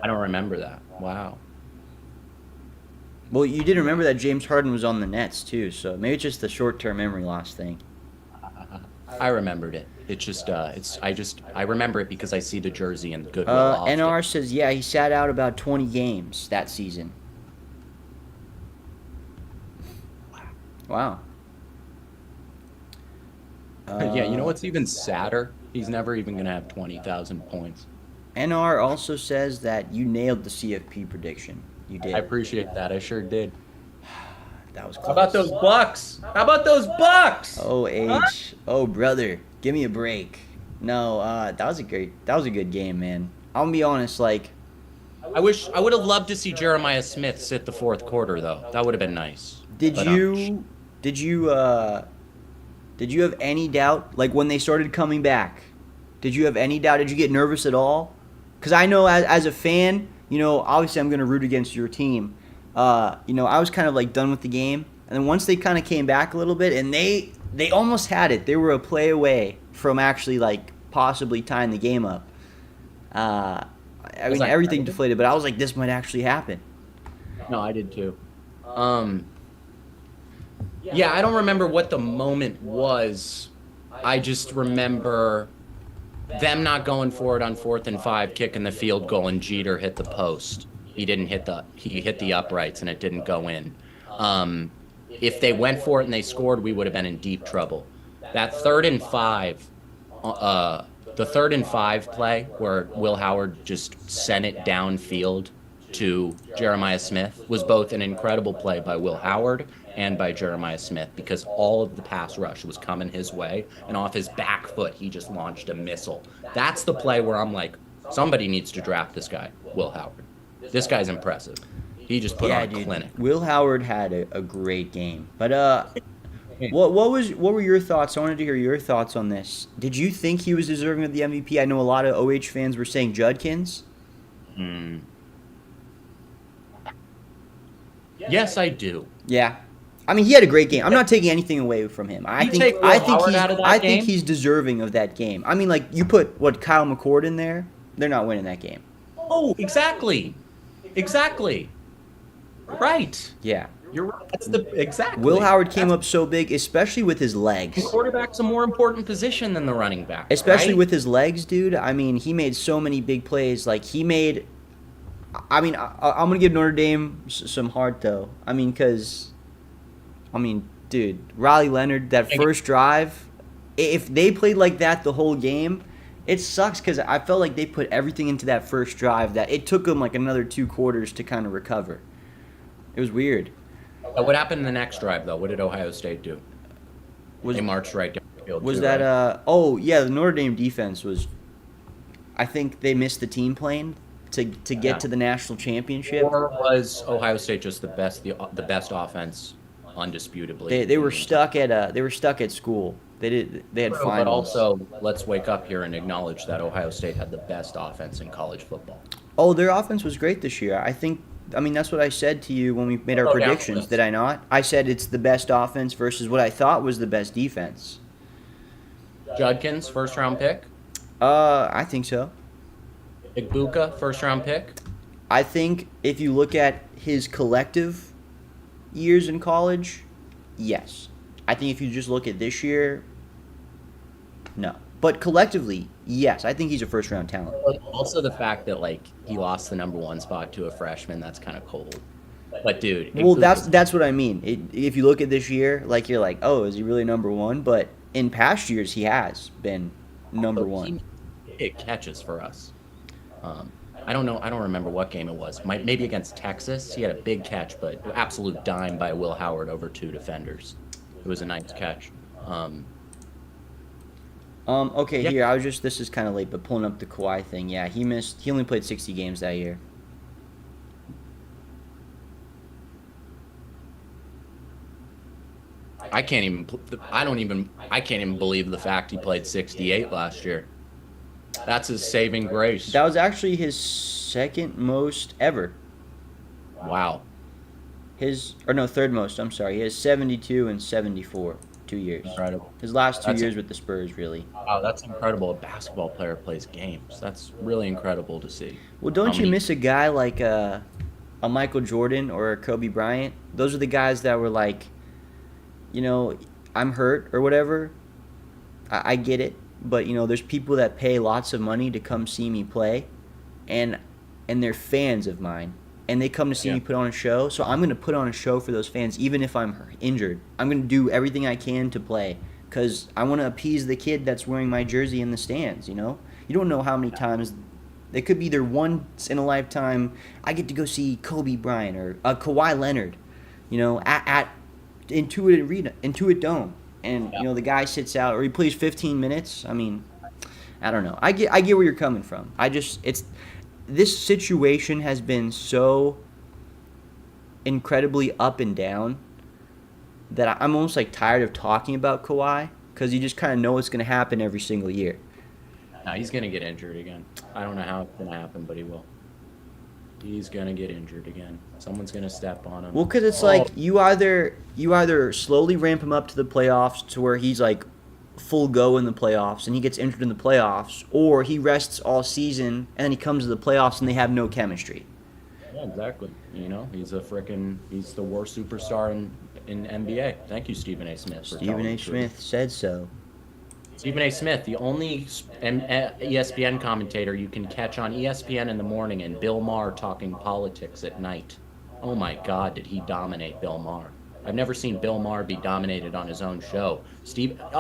I don't remember that. Wow. Well, you did remember that James Harden was on the Nets too, so maybe it's just the short-term memory loss thing. I remembered it. It's just I remember it because I see the jersey and the Goodwill often. NR says, yeah, he sat out about 20 games that season. Wow. Yeah, you know what's even sadder? He's never even going to have 20,000 points. NR also says that you nailed the CFP prediction. You did. I appreciate that. I sure did. That was close. How about those Bucks? How about those Bucks? Oh, Huh? H. Oh, brother. Give me a break. No, that was a good game, man. I'm gonna be honest, like, I would have loved to see Jeremiah Smith sit the fourth quarter though. That would have been nice. did But, you did you have any doubt, like, when they started coming back? Did you have any doubt? Did you get nervous at all? Because I know as a fan, obviously I'm gonna root against your team. I was kind of like done with the game, and then once they kind of came back a little bit, and they almost had it. They were a play away from actually like possibly tying the game up. I mean, that everything crazy? deflated, but I was like, this might actually happen. No, I did too. Yeah, I don't remember what the moment was. I just remember them not going for it on 4th and 5, kicking the field goal, and Jeter hit the post. He hit the uprights and it didn't go in. If they went for it and they scored, we would have been in deep trouble. That 3rd and 5, the 3rd and 5 play where Will Howard just sent it downfield to Jeremiah Smith was both an incredible play by Will Howard and by Jeremiah Smith, because all of the pass rush was coming his way, and off his back foot he just launched a missile. That's the play where I'm like, somebody needs to draft this guy, Will Howard. This guy's impressive. He just put on a clinic. Will Howard had a great game, but what were your thoughts? I wanted to hear your thoughts on this. Did you think he was deserving of the MVP? I know a lot of OH fans were saying Judkins. Yes, I do. Yeah. I mean, he had a great game. I'm not taking anything away from him. I think he's deserving of that game. I mean, like, you put Kyle McCord in there, they're not winning that game. Oh, exactly. Right. Yeah. You're right. That's exactly. Will Howard came up so big, especially with his legs. The quarterback's a more important position than the running back. Especially right? with his legs, dude. I mean, he made so many big plays. Like, he made... I mean, I'm going to give Notre Dame some heart, though. I mean, because... dude, Riley Leonard, that first drive, if they played like that the whole game, it sucks because I felt like they put everything into that first drive that it took them like another 2 quarters to kind of recover. It was weird. What happened in the next drive, though? What did Ohio State do? They marched right down the field. Was too, that, right? the Notre Dame defense was, I think they missed the team plane to get to the national championship. Or was Ohio State just the best offense, undisputably? They were stuck at school. They had finals. But also, let's wake up here and acknowledge that Ohio State had the best offense in college football. Oh, their offense was great this year. I mean, that's what I said to you when we made our predictions, did I not? I said it's the best offense versus what I thought was the best defense. Judkins, first-round pick. I think so. Igbuka, first-round pick. I think if you look at his collective years in college, yes. I think if you just look at this year, no. But collectively, yes. I think he's a first-round talent. Also, the fact that like he lost the number 1 spot to a freshman, that's kind of cold. But dude, Well, that's what I mean. If you look at this year, like you're like, oh, is he really number 1? But in past years, he has been number 1. It catches for us. I don't know. I don't remember what game it was. Maybe against Texas. He had a big catch, but absolute dime by Will Howard over 2 defenders. It was a nice catch. Okay, Yeah. here, this is kind of late, but pulling up the Kawhi thing, yeah, he only played 60 games that year. I can't even believe the fact he played 68 last year. That's his saving grace. That was actually his second most ever. Wow. Third most, I'm sorry. He has 72 and 74, 2 years. Incredible. His last 2 That's years with the Spurs, really. Wow, that's incredible. A basketball player plays games. That's really incredible to see. Well, don't you miss a guy like a Michael Jordan or a Kobe Bryant? Those are the guys that were like, I'm hurt or whatever. I get it. But, there's people that pay lots of money to come see me play, and they're fans of mine. And they come to see me put on a show, so I'm going to put on a show for those fans, even if I'm injured. I'm going to do everything I can to play, because I want to appease the kid that's wearing my jersey in the stands, You don't know how many times They could be their once in a lifetime. I get to go see Kobe Bryant or Kawhi Leonard, at Intuit Arena, Intuit Dome, and the guy sits out or he plays 15 minutes. I mean, I don't know. I get where you're coming from. This situation has been so incredibly up and down that I'm almost like tired of talking about Kawhi because you just kind of know what's going to happen every single year. No, he's going to get injured again. I don't know how it's going to happen, but he will. He's going to get injured again. Someone's going to step on him. Well, because it's like you either slowly ramp him up to the playoffs to where he's like full go in the playoffs and he gets injured in the playoffs, or he rests all season and then he comes to the playoffs and they have no chemistry. Yeah, exactly. He's he's the worst superstar in NBA. Thank you, Stephen A. Smith. Stephen A. Smith said so. Stephen A. Smith, the only ESPN commentator you can catch on ESPN in the morning and Bill Maher talking politics at night. Oh my God, did he dominate Bill Maher? I've never seen Bill Maher be dominated on his own show.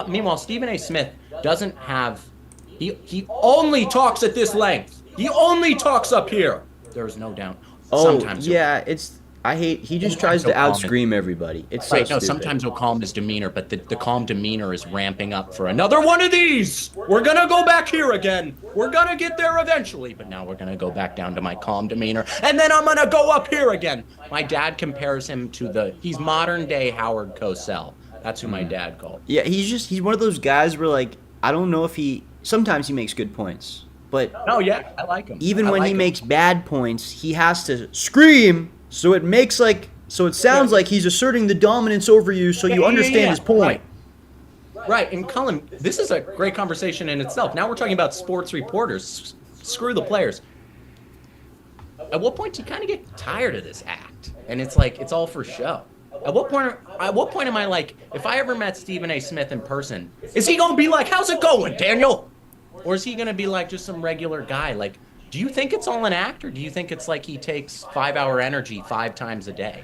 Meanwhile, Stephen A. Smith doesn't have. He only talks at this length. He only talks up here. There's no doubt. Sometimes he just tries to out-scream everybody. It's so stupid. Sometimes he'll calm his demeanor, but the calm demeanor is ramping up for another one of these. We're going to go back here again. We're going to get there eventually, but now we're going to go back down to my calm demeanor, and then I'm going to go up here again. My dad compares him to he's modern-day Howard Cosell. That's who my dad called. Yeah, he's one of those guys where, like, I don't know if sometimes he makes good points, but... No, yeah, I like him. Even when he makes bad points, he has to scream... So it sounds like he's asserting the dominance over you, so you understand his point. Right, and Cullen, this is a great conversation in itself. Now we're talking about sports reporters. Screw the players. At what point do you kind of get tired of this act? And it's like it's all for show. At what point am I like, if I ever met Stephen A. Smith in person, is he gonna be like, "How's it going, Daniel?" Or is he gonna be like just some regular guy? Like, do you think it's all an act, or do you think it's like he takes 5-hour energy 5 times a day?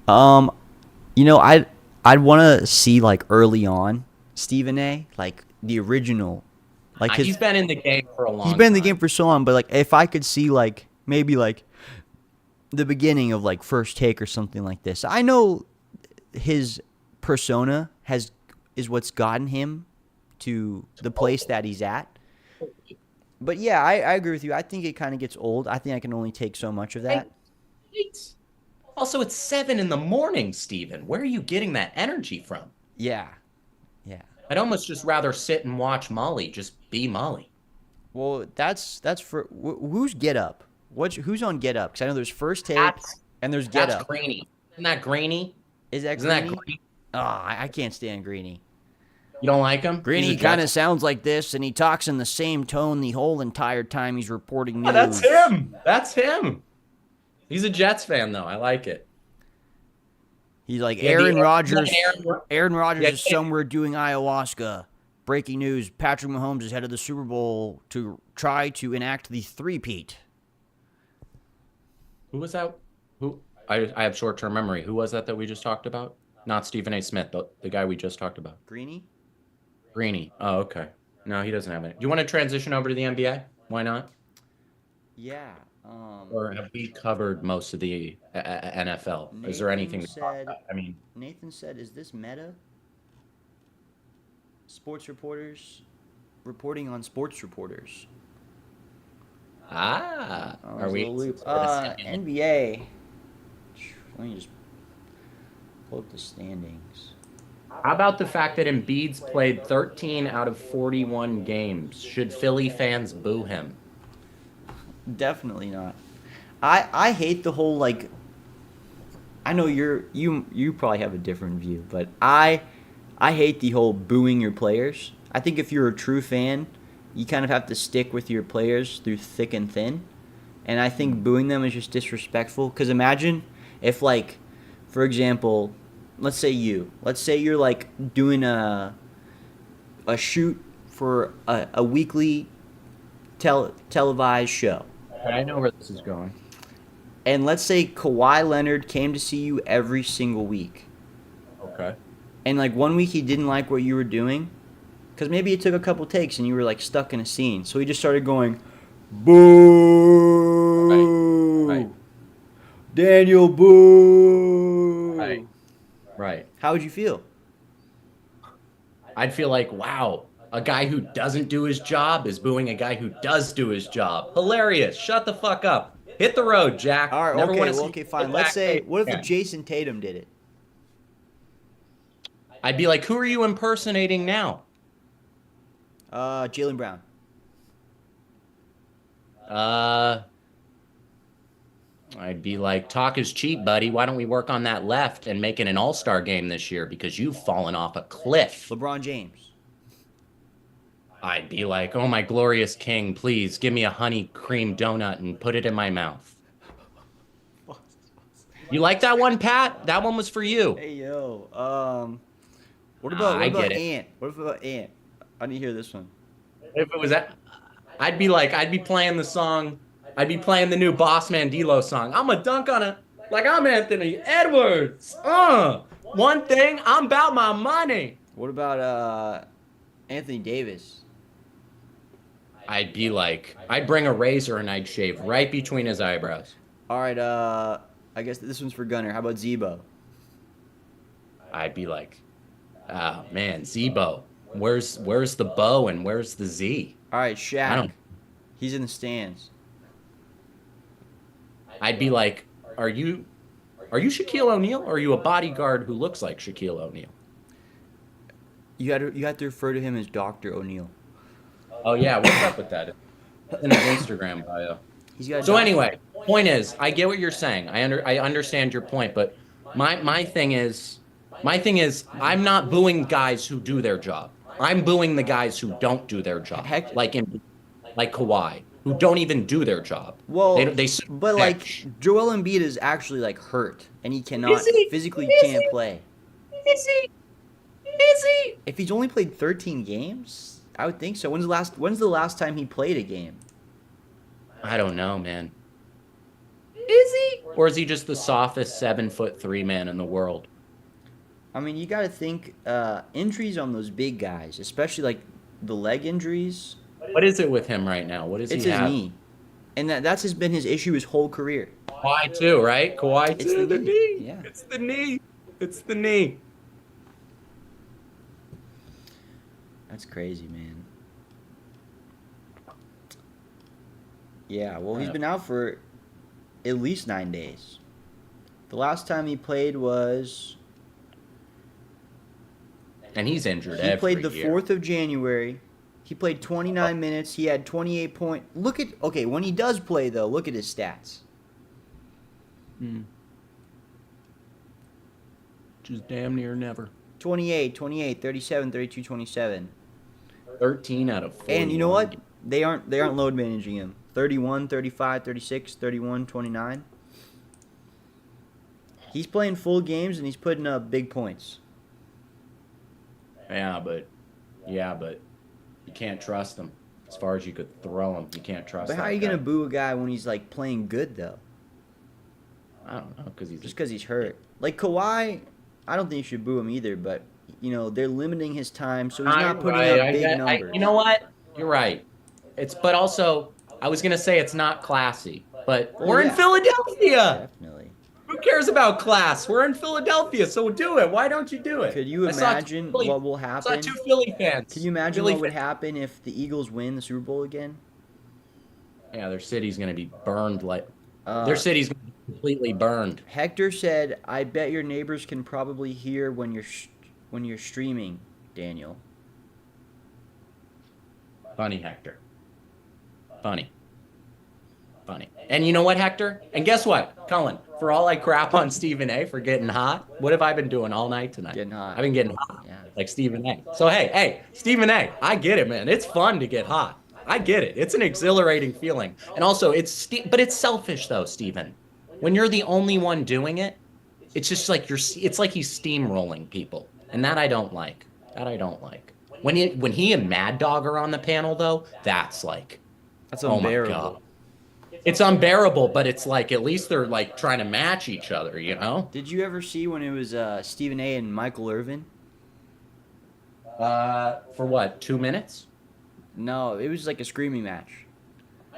I'd want to see like early on Stephen A. like the original, like he's been in the game for a long time. He's been in the game for so long, but like if I could see like maybe like the beginning of like First Take or something like this. I know his persona is what's gotten him to the place that he's at. But yeah, I agree with you. I think it kind of gets old. I think I can only take so much of that. Also, it's 7 a.m, Steven. Where are you getting that energy from? Yeah. I'd almost just rather sit and watch Molly just be Molly. Well, that's for who's Get Up? Who's on Get Up? Because I know there's First Take and there's Get Up. That's Greeny. Isn't that Greeny? Isn't that Greeny? Oh, I can't stand Greeny. You don't like him? Greeny kind of sounds like this, and he talks in the same tone the whole entire time he's reporting news. Oh, that's him. He's a Jets fan, though. I like it. He's like, Aaron Rodgers. Aaron Rodgers is somewhere doing ayahuasca. Breaking news, Patrick Mahomes is head of the Super Bowl to try to enact the three-peat. Who was that? I have short-term memory. Who was that we just talked about? Not Stephen A. Smith, the guy we just talked about. Greeny? Oh, okay. No, he doesn't have it. Do you want to transition over to the NBA? Why not? Yeah. Or have we covered most of the NFL? Nathan Is there anything to said, talk about? Nathan said, is this meta? Sports reporters reporting on sports reporters. Are we? NBA. Let me just pull up the standings. How about the fact that Embiid's played 13 out of 41 games? Should Philly fans boo him? Definitely not. I hate the whole like. I know you probably have a different view, but I hate the whole booing your players. I think if you're a true fan, you kind of have to stick with your players through thick and thin, and I think booing them is just disrespectful. Because imagine if, like, for example, let's say you're like doing a shoot for a weekly televised show. I know where this is going. And let's say Kawhi Leonard came to see you every single week. Okay. And like one week he didn't like what you were doing, because maybe it took a couple takes and you were like stuck in a scene. So he just started going, Boo! Right. Daniel, boo! Right. Right. How would you feel? I'd feel like, wow, a guy who doesn't do his job is booing a guy who does do his job. Hilarious. Shut the fuck up. Hit the road, Jack. All right, Never want okay, to well, see okay, you fine. get Let's back say, what if again. Jason Tatum did it? I'd be like, who are you impersonating now? Jaylen Brown. Uh, I'd be like, talk is cheap, buddy. Why don't we work on that left and make it an all-star game this year because you've fallen off a cliff. LeBron James. I'd be like, oh, my glorious king, please give me a honey cream donut and put it in my mouth. You like that one, Pat? That one was for you. Hey, yo. What I about get it. Ant? What about Ant? I need to hear this one. If it was that, I'd be playing the song. I'd be playing the new Boss Man D-Lo song. I'm a dunk on it like I'm Anthony Edwards. One thing, I'm about my money. What about Anthony Davis? I'd be like, I'd bring a razor and I'd shave right between his eyebrows. All right, I guess this one's for Gunner. How about Zebo? I'd be like, oh man, Zebo, where's the bow and where's the Z? All right, I Shaq. don't. He's in the stands. I'd be like, are you Shaquille O'Neal or are you a bodyguard who looks like Shaquille O'Neal? You had to refer to him as Dr. O'Neal. Oh yeah, what's up with that? It's in his Instagram bio. He's got. So anyway, point is, I get what you're saying. I understand your point, but my thing is, I'm not booing guys who do their job. I'm booing the guys who don't do their job, Heck- like Kawhi, who don't even do their job. Well, they but like Joel Embiid is actually like hurt, and he cannot Is he? physically Is can't he? play. Is he? Is he? If he's only played 13 games, I would think so. When's the last time he played a game? I don't know, man. Is he? Or is he just the softest 7'3" man in the world? I mean, you got to think injuries on those big guys, especially like the leg injuries. What is it with him right now? What does It's he his have? knee, and that's been his issue his whole career. Kawhi too, right? Kawhi It's too. the The knee, knee. yeah. It's the knee. It's the knee. That's crazy, man. Yeah, well, he's been out for at least 9 days. The last time he played was And he's injured he every played the year. 4th of January. He played 29 minutes. He had 28 point. Okay, when he does play though, look at his stats. Which is damn near never. 28, 37, 32, 27. 13 out of 40. And you know what? They aren't load managing him. 31, 35, 36, 31, 29. He's playing full games and he's putting up big points. Yeah, but you can't trust him. As far as you could throw him, you can't trust But how that are you guy. gonna boo a guy when he's like playing good though? I don't know, because he's Just because he's hurt. Like Kawhi, I don't think you should boo him either. But you know they're limiting his time, so he's not putting up big numbers. you know what? You're right. But also, I was gonna say it's not classy, but Well, we're in yeah. Philadelphia. Definitely. Who cares about class? We're in Philadelphia, so do it. Why don't you do it? Could you I saw imagine Philly- what will I saw happen? 2 Philly fans. Can you imagine Philly what would fans. happen if the Eagles win the Super Bowl again? Yeah, their city's gonna be burned like Uh, their city's gonna be completely burned. Hector said, "I bet your neighbors can probably hear when you're streaming, Daniel." Funny, Hector. Funny. And you know what, Hector? And guess what, Cullen? For all I crap on Stephen A. for getting hot, what have I been doing all night tonight? Getting hot. I've been getting hot, Yeah. like Stephen A. So hey, Stephen A. I get it, man. It's fun to get hot. I get it. It's an exhilarating feeling, and also but it's selfish though, Stephen. When you're the only one doing it, it's just like it's like he's steamrolling people, and that I don't like. When he and Mad Dog are on the panel though, that's like, That's oh my unbearable. God. It's unbearable, but it's like at least they're like trying to match each other, you know? Did you ever see when it was Stephen A. and Michael Irvin? For what, 2 minutes? No, it was like a screaming match.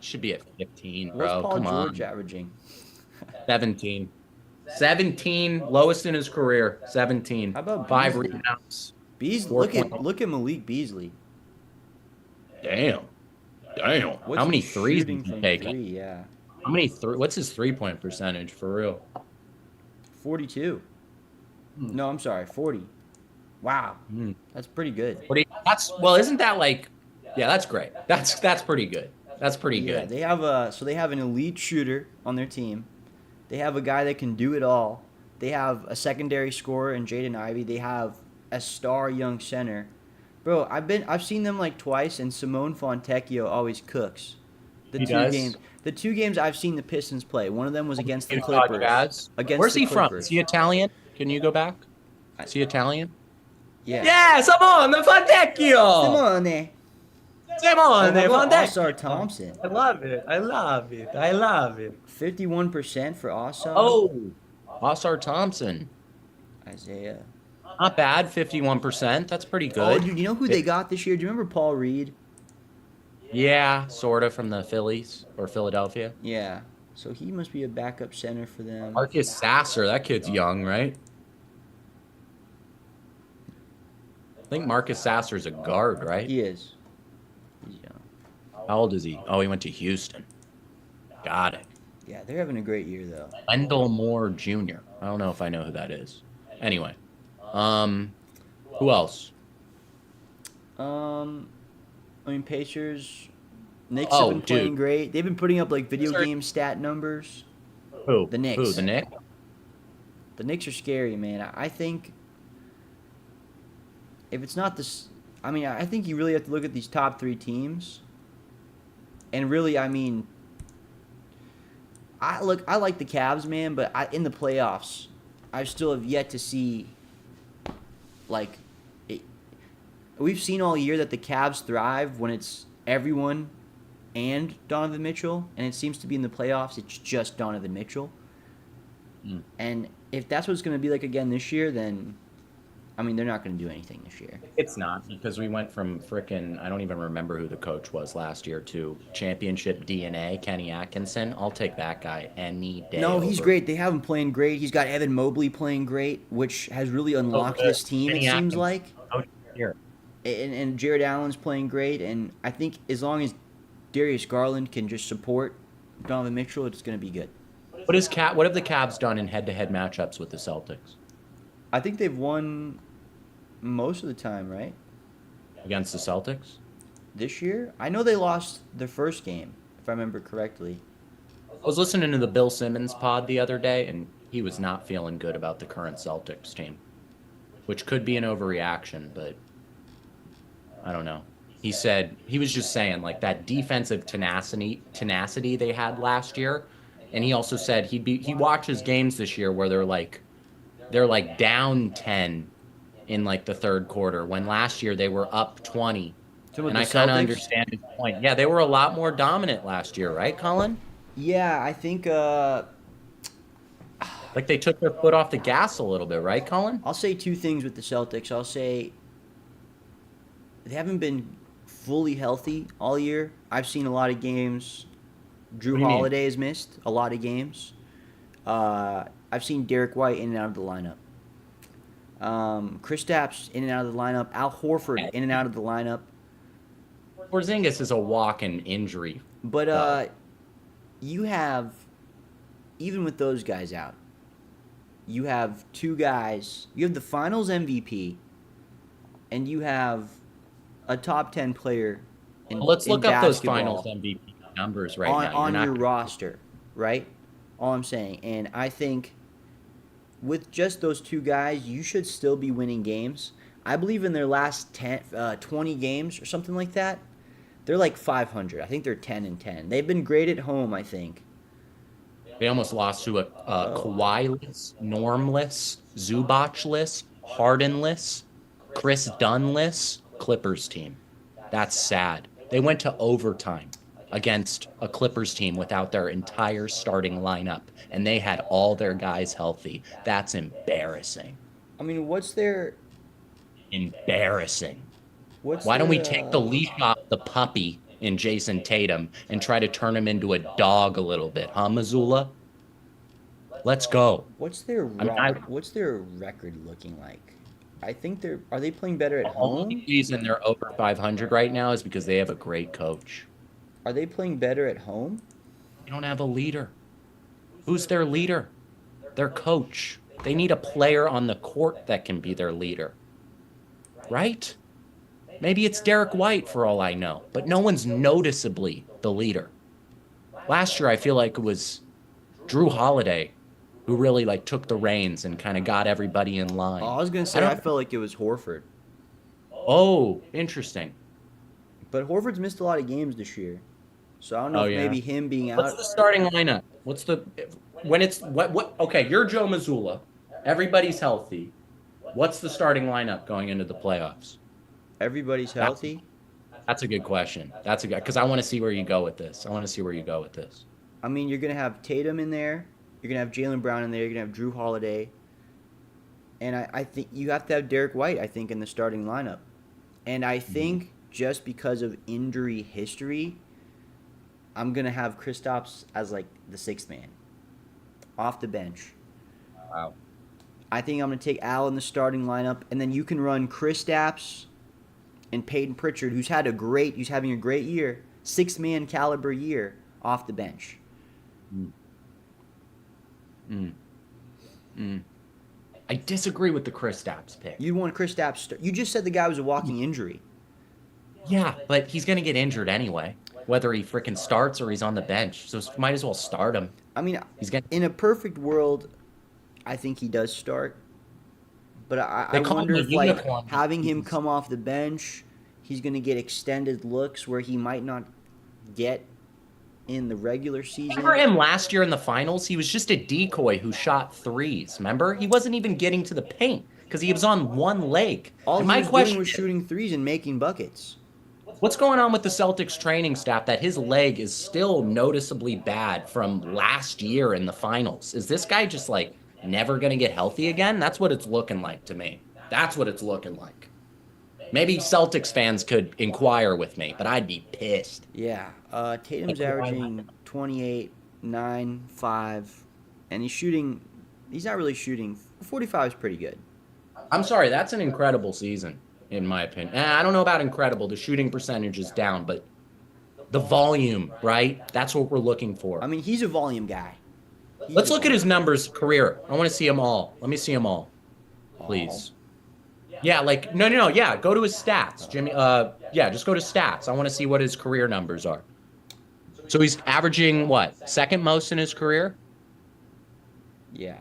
Should be at 15, What's bro. Paul Come George on. averaging? 17. 17, lowest in his career. 17. How about 5 Beasley? rebounds. Beasley, 4 point. look at Malik Beasley. Damn. Damn. What's How many he threes shooting is he from taking? three? Yeah, How many what's his 3-point percentage for real? 42. No, I'm sorry, 40. Wow, Hmm. that's pretty good. Isn't that like, yeah, that's great. That's pretty good. That's pretty Yeah, good. they have an elite shooter on their team. They have a guy that can do it all. They have a secondary scorer in Jaden Ivey. They have a star young center. Bro, I've seen them like twice, and Simone Fontecchio always cooks. He does? The two games I've seen the Pistons play. One of them was against the Utah Clippers. Jazz. Against Where's the he from? Clippers. Is he Italian? Can you go back? Is he Italian? Yeah. Yeah, Simone Fontecchio. Simone. Simone How about Fontecchio. Osar Thompson? I love it. I love it. I love it. 51% for Osar. Oh, Osar Thompson. Isaiah. Not bad. 51%. That's pretty Oh, good. dude, you know who they got this year? Do you remember Paul Reed? Yeah, sort of from the Phillies or Philadelphia. Yeah. So he must be a backup center for them. Marcus Sasser. That kid's young, right? I think Marcus Sasser's a guard, right? He is. He's young. How old is he? Oh, he went to Houston. Got it. Yeah, they're having a great year though. Wendell Moore Jr. I don't know if I know who that is. Anyway, who else? I mean Pacers. Knicks Oh, have been playing dude. great. They've been putting up like video Sorry. game stat numbers. Who? The Knicks. Who? The Knicks? The Knicks are scary, man. I think if it's not this, I mean, I think you really have to look at these top three teams. And really, I mean, I like the Cavs, man, but in the playoffs, I still have yet to see, like, we've seen all year that the Cavs thrive when it's everyone and Donovan Mitchell, and it seems to be in the playoffs, it's just Donovan Mitchell. Mm. And if that's what it's going to be like again this year, then, I mean, they're not going to do anything this year. It's not, because we went from frickin' I don't even remember who the coach was last year to championship DNA, Kenny Atkinson. I'll take that guy any day. No, he's over. great. They have him playing great. He's got Evan Mobley playing great, which has really unlocked good. this team, Kenny it seems Atkinson. like. Coach here. And Jared Allen's playing great, and I think as long as Darius Garland can just support Donovan Mitchell, it's going to be good. What have the Cavs done in head-to-head matchups with the Celtics I think they've won most of the time, right? against the Celtics? This year? I know they lost their first game, if I remember correctly. I was listening to the Bill Simmons pod the other day, and he was not feeling good about the current Celtics team, which could be an overreaction, but I don't know. He said he was just saying like that defensive tenacity they had last year, and he also said he watches games this year where they're like down 10 in like the third quarter when last year they were up 20. So with And the I kind of Celtics? understand his point. Yeah, they were a lot more dominant last year, right, Colin? Yeah, I think Like they took their foot off the gas a little bit, right, Colin? I'll say two things with the Celtics. I'll say they haven't been fully healthy all year. I've seen a lot of games. Drew What do you mean? Holiday has missed a lot of games. I've seen Derek White in and out of the lineup. Kristaps in and out of the lineup. Al Horford in and out of the lineup. Porzingis is a walk-in injury. But you have, even with those guys out, you have two guys. You have the Finals MVP, and you have a top 10 player in Let's in look up those basketball Finals MVP numbers right now. on You're your not- roster, right? All I'm saying. And I think with just those two guys, you should still be winning games. I believe in their last 20 games or something like that, they're like 500. I think they're 10-10. They've been great at home, I think. They almost lost to a Kawhi-less, Normless, Zubac-less, Harden-less, Chris Dunn-less Clippers team. That's sad. They went to overtime against a Clippers team without their entire starting lineup, and they had all their guys healthy. That's embarrassing. I mean, what's their Embarrassing. what's Why don't we their, take the leash off the puppy in Jason Tatum and try to turn him into a dog a little bit, huh, Missoula? Let's go. What's their I mean, I, what's their record looking like? I think are they playing better at the only home? reason they're over 500 right now is because they have a great coach. Are they playing better at home? They don't have a leader. Who's their leader? Their coach. They need a player on the court that can be their leader. Right? Maybe it's Derek White for all I know, but no one's noticeably the leader. Last year, I feel like it was Drew Holiday who really like took the reins and kind of got everybody in line. Oh, I was gonna say I felt like it was Horford, Oh, interesting. but Horford's missed a lot of games this year, so I don't know Oh, if yeah. maybe him being What's out. the starting lineup? What's the when it's what okay, you're Joe Mazzulla. Everybody's healthy. What's the starting lineup going into the playoffs? Everybody's healthy. That's a good question. That's a good because I want to see where you go with this. I want to see where you go with this. I mean, you're gonna have Tatum in there. You're gonna have Jaylen Brown in there. You're gonna have Drew Holiday. And I think you have to have Derek White, I think, in the starting lineup. And I think just because of injury history, I'm going to have Kristaps as, like, the sixth man off the bench. Wow. I think I'm going to take Al in the starting lineup, and then you can run Kristaps and Peyton Pritchard, who's having a great year, six-man caliber year off the bench. I disagree with the Kristaps pick. You want Kristaps. You just said the guy was a walking injury. Yeah, but he's going to get injured anyway, whether he freaking starts or he's on the bench. So might as well start him. I mean, He's getting. in a perfect world, I think he does start. But I They call him wonder a if, like, unicorn. having him come off the bench, he's going to get extended looks where he might not get in the regular season. Remember him last year in the finals? He was just a decoy who shot threes. Remember? He wasn't even getting to the paint because he was on one leg. All And he my was question doing was shooting threes and making buckets. what's going on with the Celtics training staff that his leg is still noticeably bad from last year in the finals? Is this guy just like never going to get healthy again? That's what it's looking like to me. That's what it's looking like. Maybe Celtics fans could inquire with me, but I'd be pissed. Yeah. Tatum's averaging 28, 9, 5, and he's not really shooting. 45 is pretty good. I'm sorry, that's an incredible season, in my opinion. I don't know about incredible. The shooting percentage is down, but the volume, right? That's what we're looking for. I mean, he's a volume guy. Let's look at his numbers career. I want to see them all. Let me see them all, please. Yeah, like no. Yeah, go to his stats, Jimmy. Yeah, just go to stats. I want to see what his career numbers are. So he's averaging what? Second most in his career. Yeah.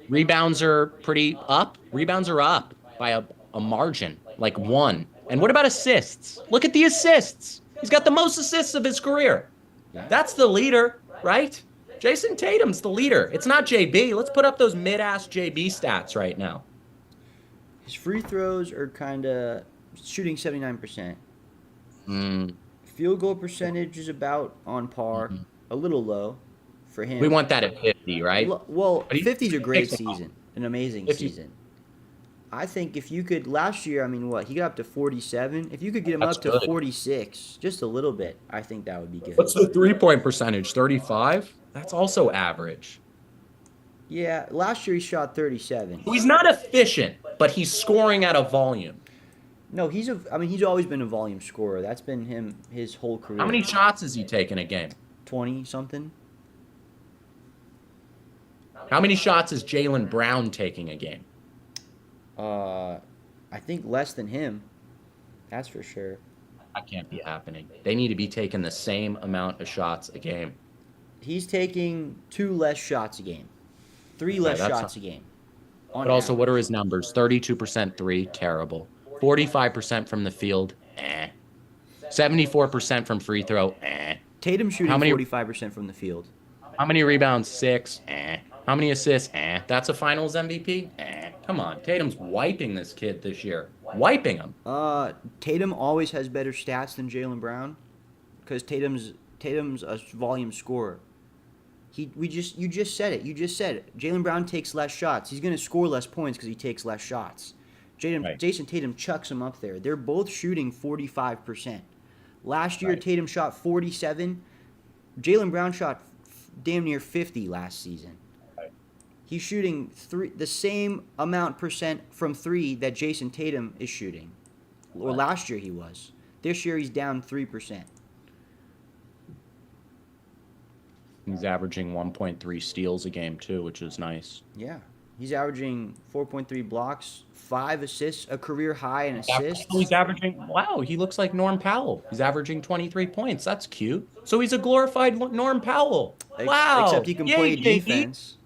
Rebounds are pretty up. Rebounds are up by a margin, like one. And what about assists? Look at the assists. He's got the most assists of his career. That's the leader, right? Jason Tatum's the leader. It's not JB. Let's put up those mid-ass JB stats right now. His free throws are kind of shooting 79%. Field goal percentage is about on par, a little low for him. We want that at 50, right? Well, But he 50's a great takes it off. season, an amazing 50. season. I think if you could, last year, I mean, he got up to 47. If you could get him That's up to good. 46, just a little bit, I think that would be good. What's the three-point percentage? 35? That's also average. Yeah, last year he shot 37. He's not efficient, but he's scoring at a volume. No, he's always been a volume scorer. That's been his whole career. How many shots has he taken a game? 20 something? How many shots is Jaylen Brown taking a game? I think less than him. That's for sure. That can't be happening. They need to be taking the same amount of shots a game. He's taking 2 less shots a game. 3 less that's shots a game. But also, what are his numbers? 32% three, terrible. 45% from the field, 74% from free throw, Tatum shooting How many- 45% from the field. How many rebounds? 6, How many assists? That's a Finals MVP? Come on, Tatum's wiping this kid this year. Wiping him. Tatum always has better stats than Jaylen Brown, because Tatum's a volume scorer. You just said it. You just said it. Jaylen Brown takes less shots. He's going to score less points because he takes less shots. Right. Jason Tatum chucks him up there. They're both shooting 45%. Last year, Right. Tatum shot 47. Jaylen Brown shot damn near 50 last season. Right. He's shooting the same amount percent from three that Jason Tatum is shooting. Or What? last year he was. This year he's down 3%. He's averaging 1.3 steals a game too, which is nice. Yeah. He's averaging 4.3 blocks, 5 assists, a career high in Oh, assists. he's averaging. Wow, he looks like Norm Powell. He's averaging 23 points. That's cute. So he's a glorified Norm Powell. Except Wow. he can Yay, play JB. defense.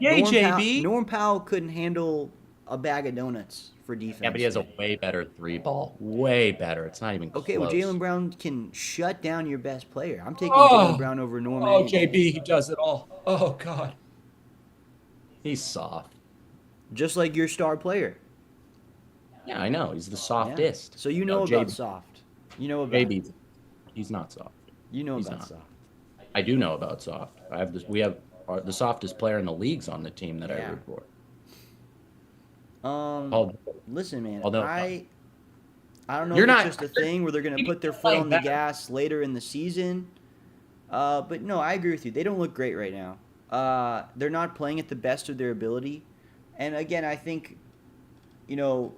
Yay, JB. Norm Powell couldn't handle a bag of donuts for defense. Yeah, but he has a way better three ball. Way better. It's not even close. Okay, well, Jaylen Brown can shut down your best player. I'm taking Oh. Jaylen Brown over Norm. Oh, any day. JB, he does it all. Oh, God. He's soft. Just like your star player. Yeah, I know. He's the Yeah. softest. So you know No, about JB. soft. You know about JB, he's not soft. You know he's about not. soft. I do know about soft. I have this. We have the softest player in the leagues on the team that I Yeah. root for. Um, listen, man. although- I don't know You're if not- it's just a thing where they're going to put their foot playing on the better. gas later in the season. But no, I agree with you. They don't look great right now. They're not playing at the best of their ability. And again, I think, you know,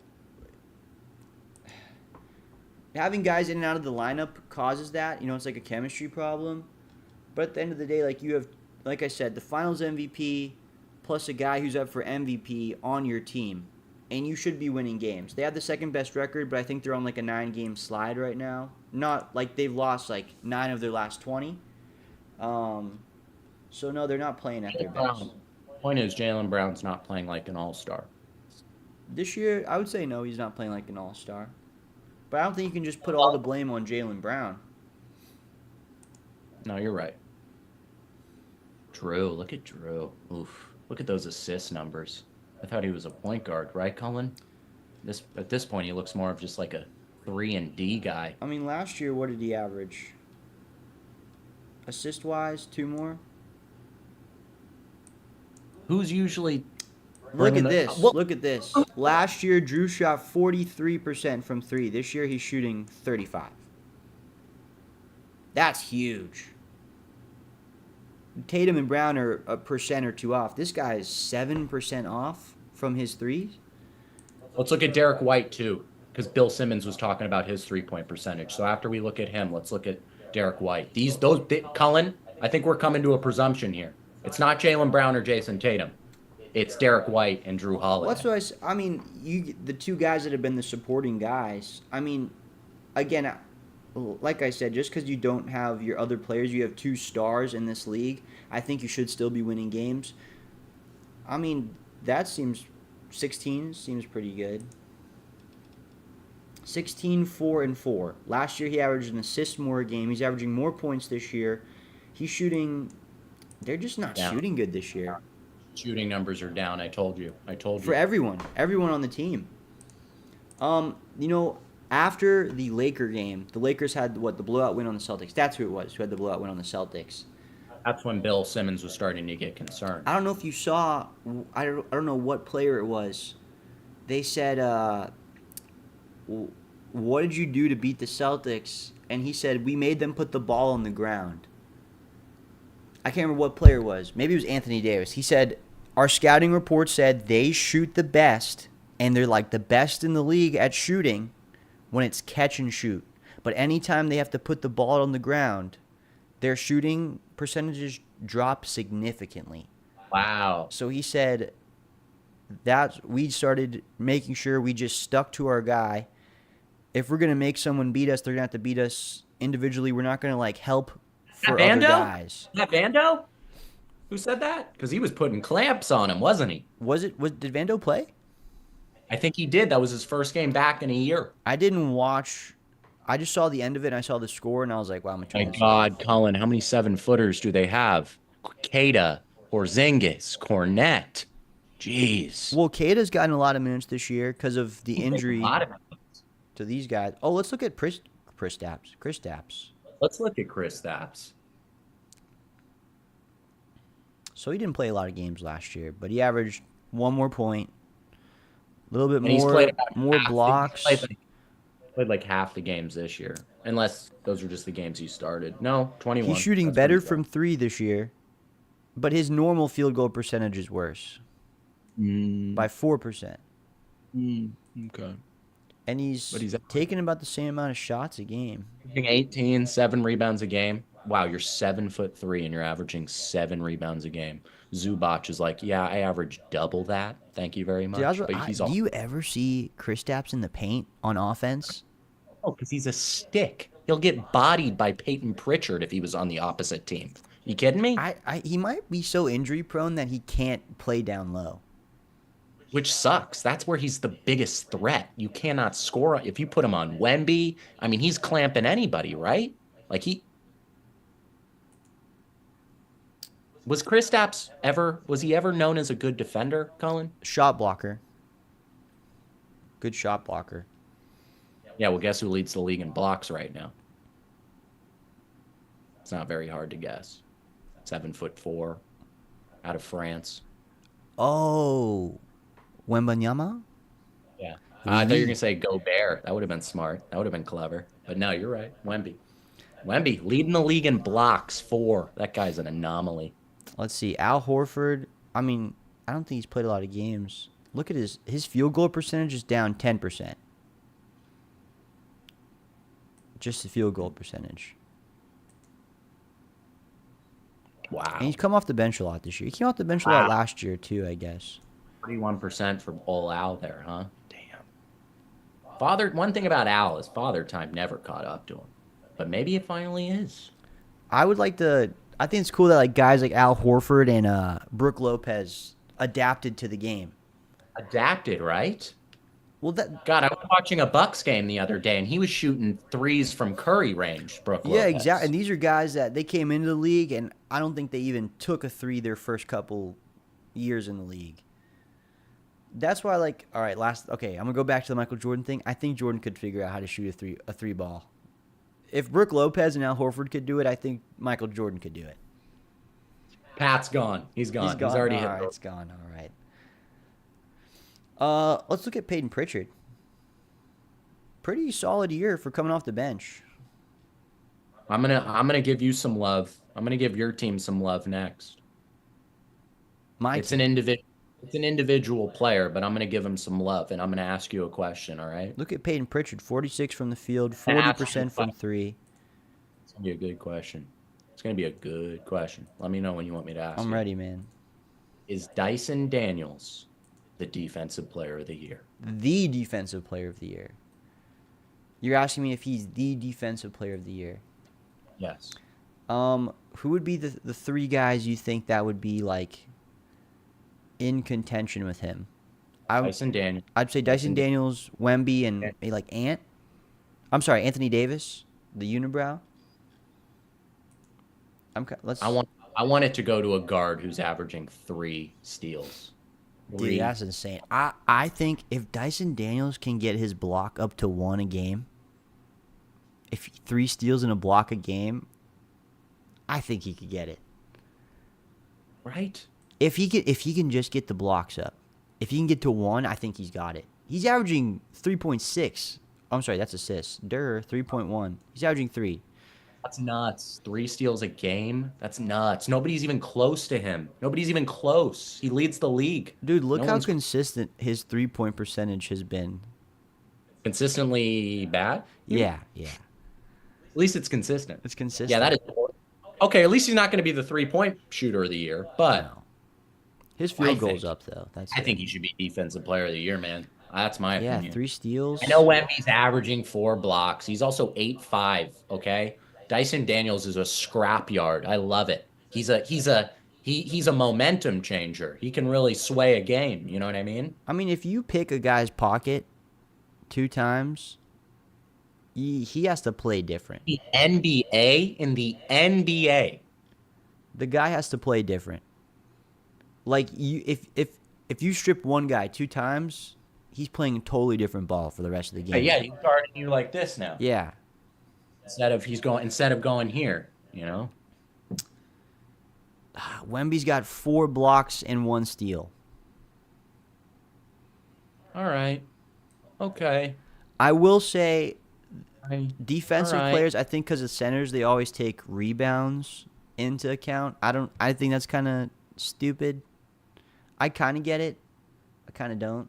having guys in and out of the lineup causes that. You know, it's like a chemistry problem. But at the end of the day, like you have, like I said, the Finals MVP plus a guy who's up for MVP on your team, and you should be winning games. They have the second best record, but I think they're on like a 9-game slide right now. Not like they've lost like 9 of their last 20. So no, they're not playing at their best. Point is, Jaylen Brown's not playing like an all-star. This year, I would say no, he's not playing like an all-star. But I don't think you can just put all the blame on Jaylen Brown. No, you're right. Drew, look at Drew. Oof, look at those assist numbers. I thought he was a point guard, right, Cullen? At this point, he looks more of just like a 3-and-D guy. I mean, last year, what did he average? Assist-wise, 2 more? Who's usually Look bringing at the- this. Well, Look at this. Last year, Drew shot 43% from 3. This year, he's shooting 35. That's huge. Tatum and Brown are a percent or 2 off. This guy is 7% off from his threes. Let's look at Derek White too, because Bill Simmons was talking about his 3-point percentage. So after we look at him, let's look at Derek White. Cullen, I think we're coming to a presumption here. It's not Jaylen Brown or Jason Tatum. It's Derek White and Drew Holiday. Well, that's what I mean, the 2 guys that have been the supporting guys. I mean, again, like I said, just because you don't have your other players, you have 2 stars in this league, I think you should still be winning games. I mean, that seems 16 seems pretty good. 16, 4, and 4. Last year he averaged an assist more a game. He's averaging more points this year. He's shooting. They're just not Yeah. shooting good this year. Shooting numbers are down. I told you. For everyone on the team. You know, after the Laker game, the Lakers had the blowout win on the Celtics. That's who it was who had the blowout win on the Celtics. That's when Bill Simmons was starting to get concerned. I don't know if you saw. I don't know what player it was. They said, "What did you do to beat the Celtics?" And he said, "We made them put the ball on the ground." I can't remember what player it was. Maybe it was Anthony Davis. He said, "Our scouting report said they shoot the best, and they're like the best in the league at shooting when it's catch and shoot. But anytime they have to put the ball on the ground, their shooting percentages drop significantly." Wow. So he said that we started making sure we just stuck to our guy. If we're going to make someone beat us, they're going to have to beat us individually. We're not going to like help for other guys. Is that Vando? Who said that? Because he was putting clamps on him, wasn't he? Did Vando play? I think he did. That was his first game back in a year. I didn't watch. I just saw the end of it and I saw the score and I was like, wow, I'm My going to God, Cullen, how many 7-footers do they have? Queta, Porzingis, Cornette. Jeez. Well, Kata's gotten a lot of minutes this year because of the injury A lot of it. to these guys. Oh, let's look at Chris Stapps. Let's look at Chris Stapps. So he didn't play a lot of games last year, but he averaged 1 more point, a little bit And he's more played about more half. blocks. He's played like Played like half the games this year, unless those were just the games he started. No, He's 21. shooting That's better pretty from three this year, but his normal field goal percentage is worse by 4%. Okay. And But he's he's taking about the same amount of shots a game. averaging 18, 7 rebounds a game. Wow, you're 7'3" and you're averaging 7 rebounds a game. Zubac is like, yeah, I average double that. Thank you very Dude, much. But he's do all you ever see Kristaps in the paint on offense? oh, because he's a stick. He'll get bodied by Peyton Pritchard if he was on the opposite team. You kidding me? He might be so injury prone that he can't play down low. Which sucks. That's where he's the biggest threat. You cannot score if you put him on Wemby. I mean, he's clamping anybody, right? Like was he ever known as a good defender, Colin? Shot blocker. Good shot blocker. Yeah, well, guess who leads the league in blocks right now? It's not very hard to guess. 7'4", out of France. Oh, Wembanyama? Yeah. I thought you were gonna say Gobert. That would have been smart. That would have been clever. But no, you're right. Wemby leading the league in blocks 4. That guy's an anomaly. Let's see. Al Horford. I mean, I don't think he's played a lot of games. Look at his field goal percentage is down 10%. Just the field goal percentage. Wow. And he's come off the bench a lot this year. He came off the bench a lot last year too, I guess. 31% for all Al there, huh? Damn. One thing about Al is father time never caught up to him. But maybe it finally is. I think it's cool that like guys like Al Horford and Brook Lopez adapted to the game. Adapted, right? Well, God, I was watching a Bucks game the other day, and he was shooting threes from Curry range, Brook Lopez. Yeah, exactly. And these are guys that they came into the league, and I don't think they even took a three their first couple years in the league. That's why, like, all right, I'm gonna go back to the Michael Jordan thing. I think Jordan could figure out how to shoot a three ball. If Brook Lopez and Al Horford could do it, I think Michael Jordan could do it. Pat's gone. He's gone. He's already hit. It's gone. All right. Let's look at Peyton Pritchard. Pretty solid year for coming off the bench. I'm gonna give you some love. I'm gonna give your team some love next. It's an individual player, but I'm gonna give him some love, and I'm gonna ask you a question. All right? Look at Peyton Pritchard, 46 from the field, 40% from three. It's gonna be a good question. It's gonna be a good question. Let me know when you want me to ask. I'm ready, man. Is Dyson Daniels the defensive player of the year? The defensive player of the year. You're asking me if he's the defensive player of the year. Yes. Who would be the three guys you think that would be like in contention with him? Dyson Daniels. I'd say Dyson Daniels, Wemby, and maybe like Anthony Davis, the unibrow. I want it to go to a guard who's averaging 3 steals. Dude, that's insane. I think if Dyson Daniels can get his block up to 1 a game, if 3 steals and a block a game, I think he could get it. Right? If he can just get the blocks up. If he can get to 1, I think he's got it. He's averaging 3.6. I'm sorry, that's assists. 3.1. He's averaging 3. That's nuts. 3 steals a game? That's nuts. Nobody's even close to him. Nobody's even close. He leads the league. Dude, look how consistent his 3-point percentage has been. Consistently bad? Yeah. At least it's consistent. It's consistent. Yeah, that is. Okay, at least he's not going to be the 3-point shooter of the year, but no. His field goal's up though. I think he should be defensive player of the year, man. That's my opinion. Yeah, 3 steals. I know Wemby's averaging 4 blocks. He's also 8'5", okay? Dyson Daniels is a scrapyard. I love it. He's a momentum changer. He can really sway a game, you know what I mean? I mean, if you pick a guy's pocket 2 times, he has to play different. The NBA. The guy has to play different. Like if you strip one guy 2 times, he's playing a totally different ball for the rest of the game. Yeah, he's guarding you like this now. Yeah. Instead of going here, you know. Wemby's got 4 blocks and 1 steal. All right. Okay. I will say Defensive Alright. players, I think, because of centers, they always take rebounds into account. I think that's kind of stupid. I kind of get it. I kind of don't.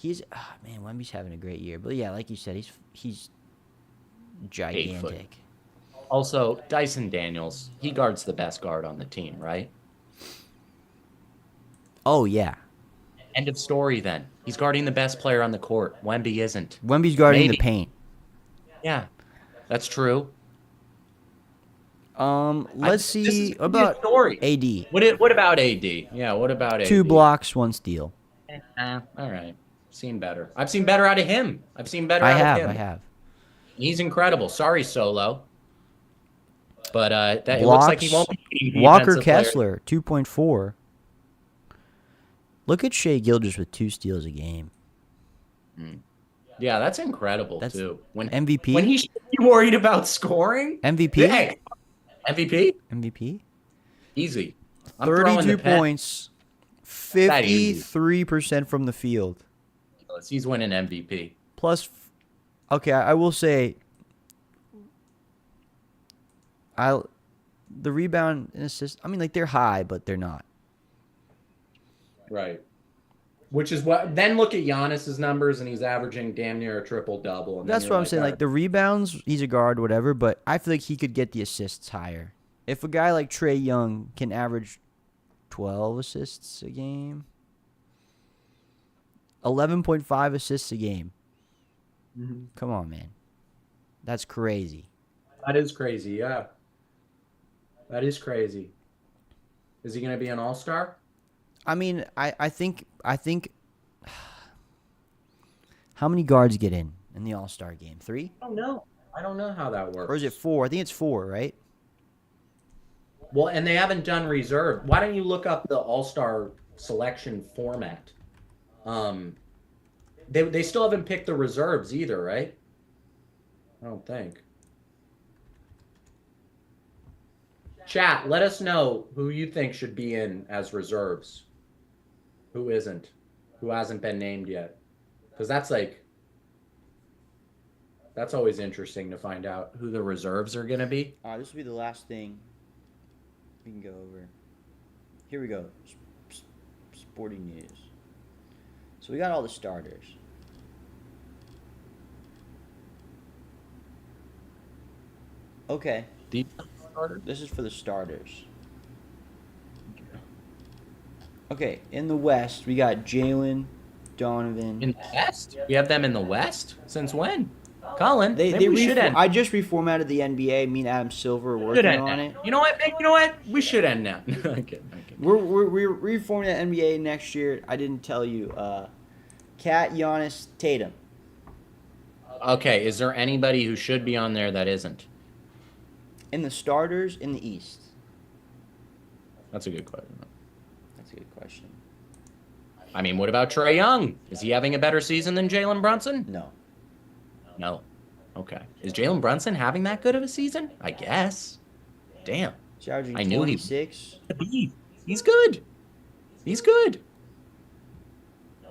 Man, Wemby's having a great year. But yeah, like you said, he's 8 foot. gigantic. Also, Dyson Daniels, he guards the best guard on the team, right? Oh yeah, End of story then. He's guarding the best player on the court. Wemby isn't. Wemby's guarding Maybe. the paint. Yeah, that's true. Let's This see is gonna be a about story. AD. What about AD? Yeah, what about AD? 2 blocks, 1 steal. All right. Seen better. I've seen better out of him. I've seen better I out of him. have. He's incredible. Sorry, Solo. But it Blocks, looks like he won't be Walker defensive player. Kessler, 2.4. Look at Shea Gilgeous with 2 steals a game. Yeah, that's incredible That's too. When MVP? When he should be worried about scoring. MVP? Hey, MVP? MVP? Easy. I'm throwing 32 the pen. points, That easy. 53% from the field. He's winning MVP. Plus, okay, I will say, the rebound and assist, I mean, like, they're high, but they're not. Right. Which is what. Then look at Giannis's numbers, and he's averaging damn near a triple double. That's what I'm saying. Like, the rebounds, he's a guard, whatever, but I feel like he could get the assists higher. If a guy like Trae Young can average 12 assists a game, 11.5 assists a game. Come on, man. That's crazy. That is crazy. Yeah. That is crazy. Is he going to be an all-star? I mean, I think how many guards get in the All-Star game? 3? I don't know. I don't know how that works. Or is it 4? I think it's 4, right? Well, and they haven't done reserve. Why don't you look up the all-star selection format? They still haven't picked the reserves either, right? I don't think. Chat, let us know who you think should be in as reserves. Who isn't? Who hasn't been named yet? Because that's always interesting to find out who the reserves are going to be. This will be the last thing we can go over. Here we go. Sporting news. So we got all the starters. Okay. Deep starter? This is for the starters. Okay, in the West, we got Jalen, Donovan. In the West? We have them in the West? Since when? Colin, maybe we should end. I just reformatted the NBA. Me and Adam Silver are working on it. You know what? We should end now. Okay. We're reforming the NBA next year. I didn't tell you. Kat, Giannis, Tatum. Okay, is there anybody who should be on there that isn't? In the starters in the East. That's a good question. That's a good question. I mean, what about Trae Young? Is he having a better season than Jalen Brunson? No. No. Okay. Is Jalen Brunson having that good of a season? I guess. Damn. He's averaging I knew 26. He's good. He's good.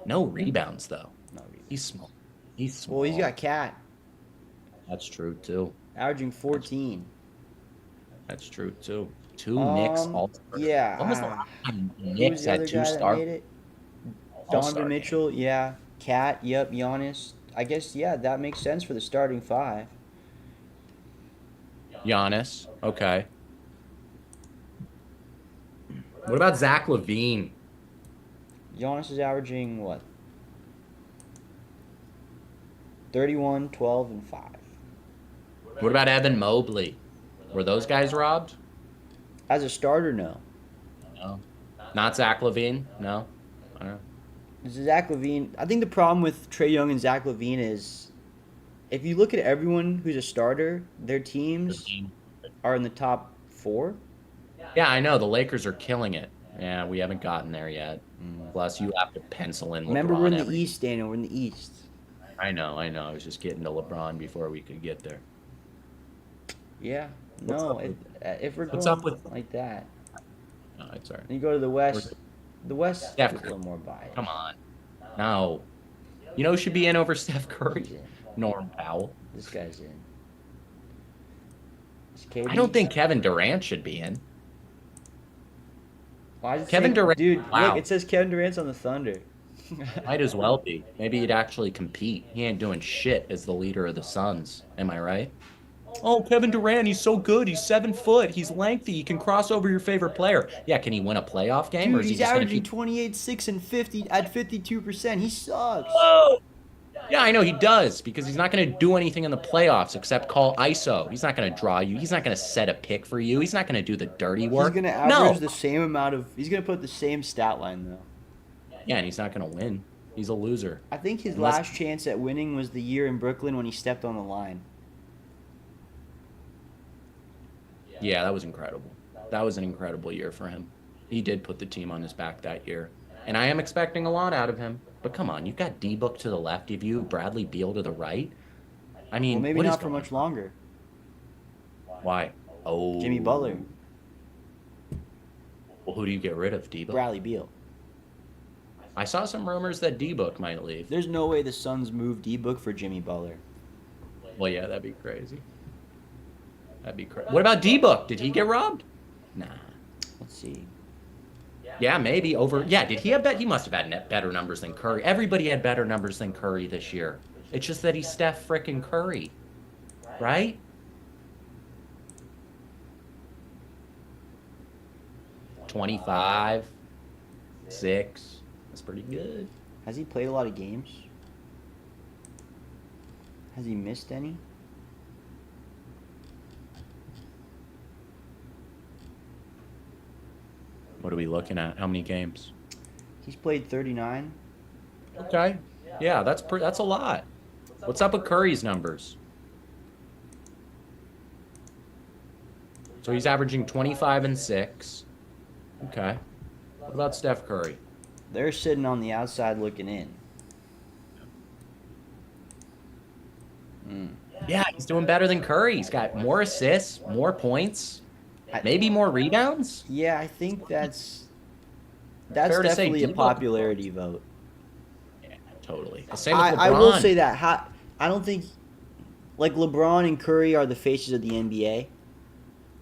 No rebounds, though. No rebounds. He's small. He's small. Well, he's got Cat That's true, too. averaging 14. That's true, too. 2 Knicks all-stars. Yeah. When was the last time Who was Knicks the other had 2 guy that stars? made it? All-star Donovan Mitchell, yeah. Cat, yep. Giannis. I guess, yeah, that makes sense for the starting 5. Giannis. Okay. What about Zach LaVine? Giannis is averaging, what? 31, 12, and 5. What about Evan Mobley? Were those guys robbed? As a starter, no. No. Not Zach LaVine? No. I don't know. Zach LaVine, I think the problem with Trae Young and Zach LaVine is if you look at everyone who's a starter, their teams are in the top 4. Yeah, I know. The Lakers are killing it. Yeah, we haven't gotten there yet. Plus, you have to pencil in LeBron. Remember, we're in the East, Daniel. We're in the East. I know. I was just getting to LeBron before we could get there. Yeah. What's No, up if we're what's going up with- like that. No, it's all right. And you go to the West. The West Steph is a little more biased. Come on. No. You know who should be in over Steph Curry? Norm Powell. This guy's in. Is I don't KD? think Kevin Durant should be in. Why is it Kevin saying, Durant, dude? Look, wow, it says Kevin Durant's on the Thunder. might as well be. Maybe he'd actually compete. He ain't doing shit as the leader of the Suns. Am I right? Oh, Kevin Durant, he's so good. He's 7 foot. He's lengthy. He can cross over your favorite player. Yeah, can he win a playoff game, or Dude, is he he's just gonna averaging keep? 28, 6, and 50 at 52%. He sucks. Whoa! Yeah, I know he does because he's not going to do anything in the playoffs except call ISO. He's not going to draw you. He's not going to set a pick for you. He's not going to do the dirty He's work. gonna average No. the same amount of. He's gonna put the same stat line though. Yeah, and he's not going to win. He's a loser. I think his Unless- last chance at winning was the year in Brooklyn when he stepped on the line. Yeah, that was incredible. That was an incredible year for him. He did put the team on his back that year. And I am expecting a lot out of him. But come on, you've got D-Book to the left of you, Bradley Beal to the right. I mean, Well, maybe what is not for going much on? longer. Why? Oh. Jimmy Butler, Well, who do you get rid of, D-Book? Bradley Beal. I saw some rumors that D-Book might leave. There's no way the Suns move D-Book for Jimmy Butler. Well, yeah, that'd be crazy. That'd be crazy. What about D-Book? Did he get robbed? Nah. Let's see. Yeah, maybe over. Yeah, did he have bet? He must have had better numbers than Curry. Everybody had better numbers than Curry this year. It's just that he's Steph frickin' Curry, right? $25, 6. That's pretty good. Has he played a lot of games? Has he missed any? What are we looking at? How many games? He's played 39. Okay. Yeah, that's a lot. What's up with Curry's numbers? So he's averaging 25 and 6. Okay. What about Steph Curry? They're sitting on the outside looking in. Yeah, he's doing better than Curry. He's got more assists, more points, maybe more rebounds. Yeah, I think that's Fair to say definitely a D-Book- popularity vote. Yeah, totally. The same with LeBron. I will say that I don't think like LeBron and Curry are the faces of the NBA.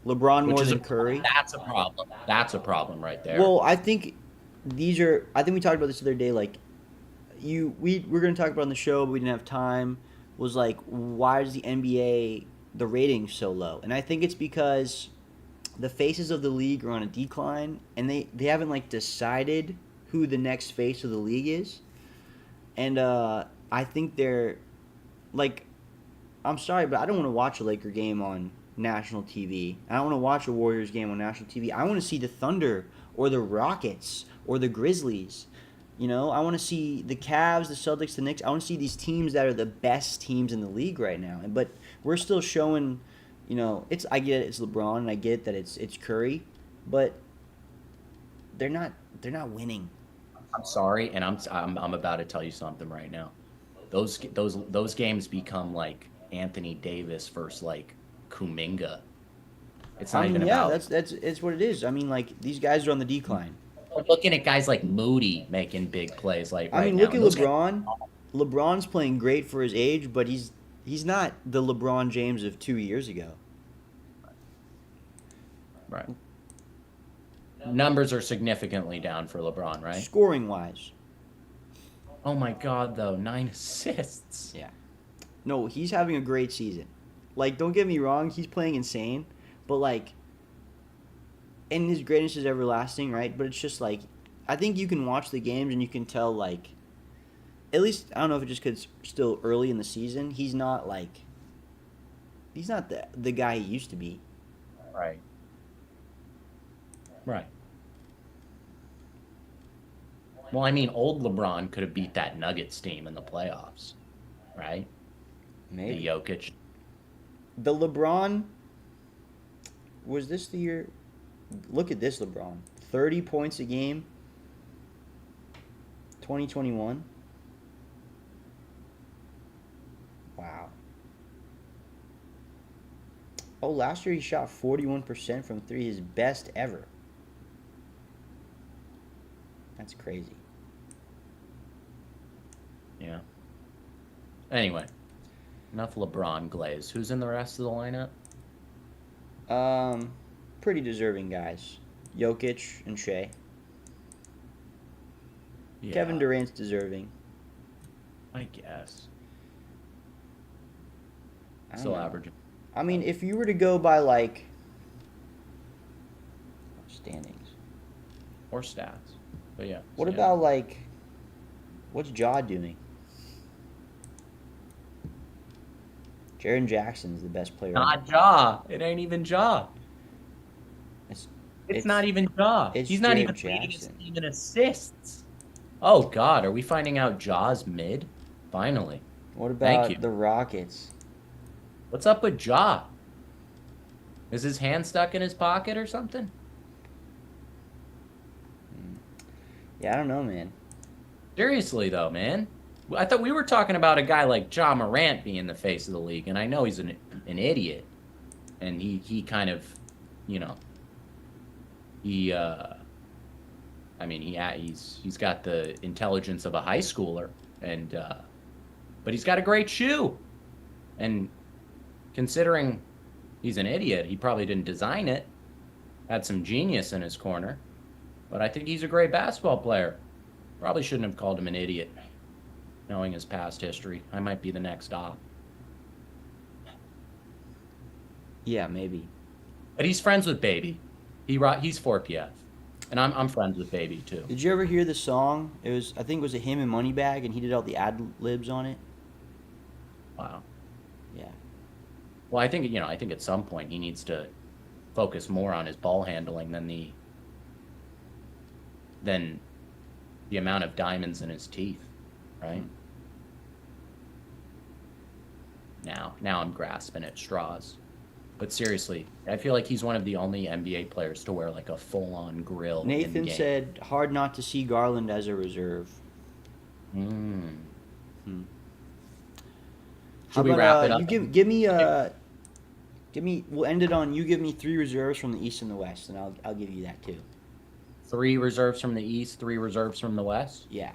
LeBron Which more is than Curry. That's a problem. That's a problem right there. Well, I think these are. I think we talked about this the other day. Like, we were going to talk about it on the show, but we didn't have time. Was like, why is the NBA the ratings so low? And I think it's because the faces of the league are on a decline, and they haven't like decided who the next face of the league is. And I think they're like, I'm sorry, but I don't want to watch a Laker game on national TV. I don't want to watch a Warriors game on national TV. I want to see the Thunder or the Rockets or the Grizzlies. You know, I want to see the Cavs, the Celtics, the Knicks. I want to see these teams that are the best teams in the league right now. But we're still showing, you know, I get it, it's LeBron, and I get that it's Curry, but they're not winning. I'm sorry, and I'm about to tell you something right now. Those games become like Anthony Davis versus like Kuminga. It's not even about. that's it's what it is. I mean, like these guys are on the decline. We're looking at guys like Moody making big plays like right I mean, now. look at and those guys- LeBron. LeBron's playing great for his age, but he's not the LeBron James of 2 years ago. Right. Numbers are significantly down for LeBron, right? Scoring wise. Oh my God, though, 9 assists. Yeah. No, he's having a great season. Like, don't get me wrong, he's playing insane, but like, and his greatness is everlasting, right? But it's just like, I think you can watch the games and you can tell, like, at least, I don't know if it's just because it's still early in the season, he's not the guy he used to be. Right. Right. Well, I mean, old LeBron could have beat that Nuggets team in the playoffs, right? Maybe. The Jokic. The LeBron, was this the year? Look at this LeBron. 30 points a game. 2021. Wow. Oh, last year he shot 41% from 3, his best ever. That's crazy. Yeah. Anyway, Enough LeBron glaze. Who's in the rest of the lineup? Pretty deserving guys. Jokic and Shea. Yeah, Kevin Durant's deserving. I guess. I don't Still know. averaging. I mean, if you were to go by like standings, Or stats. But yeah. what yeah. about like what's Ja doing? Jaren Jackson's the best player. Not Ja. It ain't even Ja. It's not even Ja. it's He's not Jaren even leading his Jackson. team in assists. Oh God, are we finding out Ja's mid? Finally. What Thank you. about the Rockets? What's up with Ja? Is his hand stuck in his pocket or something? Yeah, I don't know, man. Seriously though, man. I thought we were talking about a guy like Ja Morant being the face of the league, and I know he's an idiot, and he kind of, you know, he I mean he's got the intelligence of a high schooler, and but he's got a great shoe, and considering he's an idiot, he probably didn't design it. Had some genius in his corner, but I think he's a great basketball player. Probably shouldn't have called him an idiot, knowing his past history. I might be the next op. Yeah, maybe. But he's friends with Baby. He's 4PF. And I'm friends with Baby too. Did you ever hear the song? I think it was a him and Moneybag, and he did all the ad libs on it. Wow. Yeah. Well, I think at some point he needs to focus more on his ball handling than the amount of diamonds in his teeth, right? Now I'm grasping at straws. But seriously, I feel like he's one of the only NBA players to wear like a full-on grill. Nathan said, "Hard not to see Garland as a reserve." Mm. How Should we about, wrap it up? You give me. We'll end it on you give me 3 reserves from the East and the West, and I'll give you that too. 3 reserves from the East, 3 reserves from the West. Yeah.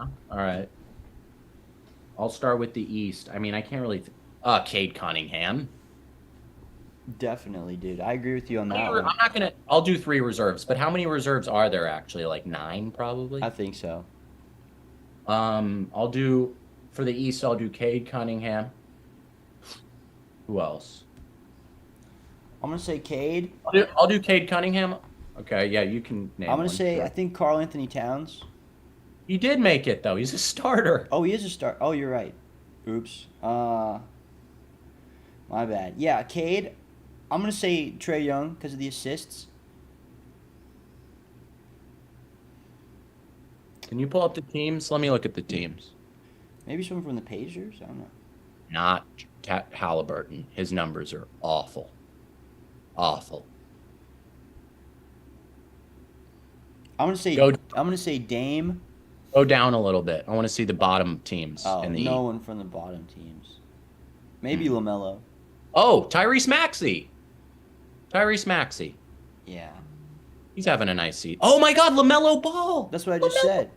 All right. I'll start with the East. I mean, I can't really. Cade Cunningham. Definitely, dude. I agree with you on that I'm one. not gonna. I'll do 3 reserves, but how many reserves are there actually? Like 9, probably. I think so. I'll do for the East. I'll do Cade Cunningham. Who else? I'm gonna say Cade. I'll do Cade Cunningham. Okay, yeah, you can name. I'm gonna one, say sure. I think Karl Anthony Towns. He did make it though. He's a starter. Oh, he is a start. Oh, you're right. Oops. My bad. Yeah, Cade. I'm gonna say Trae Young because of the assists. Can you pull up the teams? Let me look at the teams. Maybe someone from the Pacers. I don't know. Not Halliburton. His numbers are awful. Awful. I'm gonna say Dame. Go down a little bit. I want to see the bottom teams Oh, in the no East. one from the bottom teams. Maybe LaMelo. Oh, Tyrese Maxey. Tyrese Maxey. Yeah. He's having a nice season. Oh my God, LaMelo Ball. That's what I just said.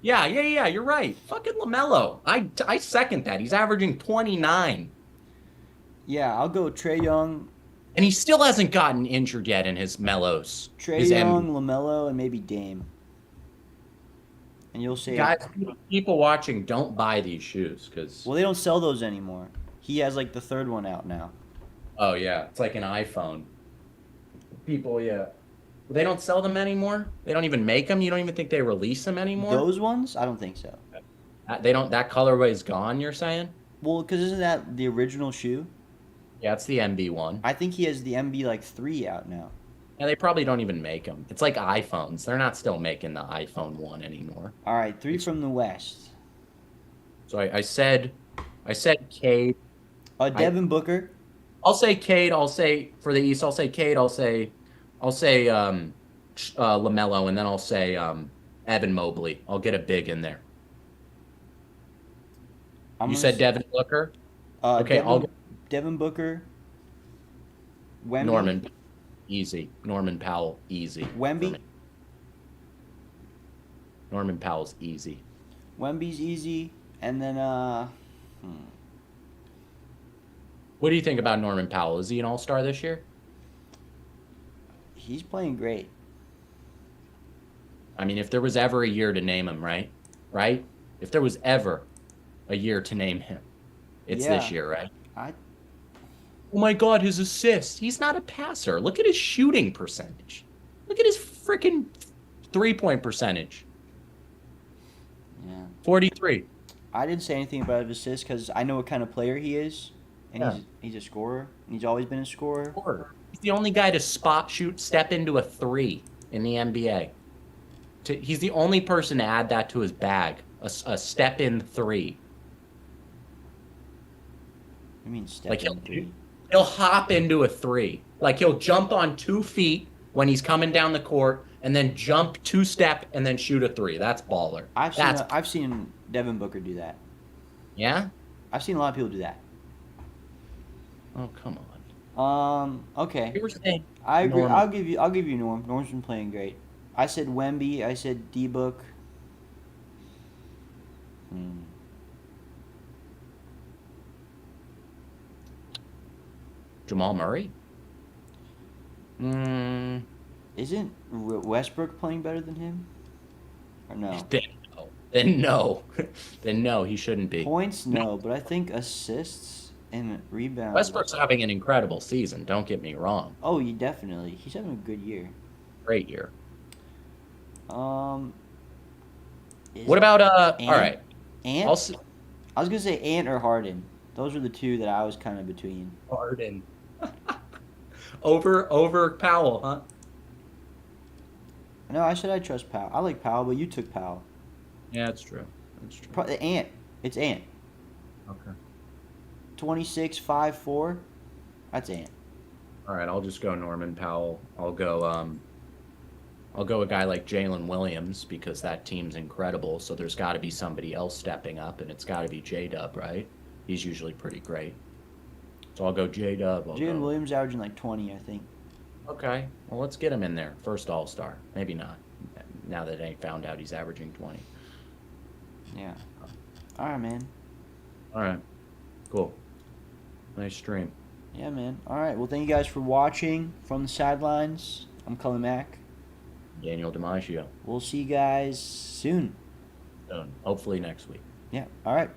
Yeah. You're right. Fucking LaMelo. I second that. He's averaging 29, Yeah, I'll go Trae Young. and he still hasn't gotten injured yet in his mellows. Trae His Young, LaMelo, and maybe Dame. And you'll say, Guys, people watching, don't buy these shoes because. well, they don't sell those anymore. He has like the 3rd one out now. Oh yeah, it's like an iPhone. People, yeah. They don't sell them anymore. They don't even make them. You don't even think they release them anymore. Those ones? I don't think so. They don't. That colorway is gone. You're saying? Well, because isn't that the original shoe? Yeah, it's the MB one. I think he has the MB like 3 out now. Yeah, they probably don't even make them. It's like iPhones. They're not still making the iPhone 1 anymore. All right, 3 from the West. So I said Cade. Devin Booker. I'll say Cade. I'll say for the East. I'll say Cade. I'll say LaMelo, and then I'll say Evan Mobley. I'll get a big in there. You said Devin Booker. Okay, Devin Booker. Wemby. Norman. Easy. Norman Powell, easy. Wemby. Norman Powell's easy. Wemby's easy, and then What do you think about Norman Powell? Is he an all-star this year? He's playing great. I mean, if there was ever a year to name him, right? Right? If there was ever a year to name him, it's this Yeah. year, right? I Oh my God, his assists. He's not a passer. Look at his shooting percentage. Look at his freaking three-point percentage. yeah. 43. I didn't say anything about his assists because I know what kind of player he is, and Yeah. he's a scorer. And he's always been a scorer. He's the only guy to spot shoot, step into a three in the NBA. He's the only person to add that to his bag. A step in three. I mean, step Like in three. he'll hop into a three. Like he'll jump on 2 feet when he's coming down the court, and then jump 2-step and then shoot a three. That's baller. I've seen Devin Booker do that. Yeah. I've seen a lot of people do that. Oh come on. Okay. You were saying I agree. Norm. I'll give you Norm. Norm's been playing great. I said Wemby. I said D-Book. Jamal Murray. Mm, Isn't Westbrook playing better than him? Or no? then no. Then no. Then no. He shouldn't be. Points, no, but I think assists and rebounds. Westbrook's having an incredible season. Don't get me wrong. Oh, he definitely. He's having a good year. Great year. Is What about Ant? All right. Ant? Also, I was gonna say Ant or Harden. Those are the two that I was kind of between. Harden. over Powell, huh? No, I said I trust Powell. I like Powell, but you took Powell. Yeah, that's true. That's true. Ant. It's Ant. Okay. 26, 5, 4. That's Ant. All right, I'll just go Norman Powell. I'll go a guy like Jalen Williams because that team's incredible. So there's got to be somebody else stepping up, and it's got to be J-Dub, right? He's usually pretty great. So I'll go J-Dub. Jalen Williams averaging like 20, I think. Okay, well let's get him in there. First All-Star. Maybe not. Now that I found out he's averaging 20. Yeah. All right, man. All right, cool. Nice stream. Yeah, man. All right. Well, thank you guys for watching from the sidelines. I'm Cullen Mack. Daniel DiMaggio. We'll see you guys soon. Hopefully next week. Yeah. All right.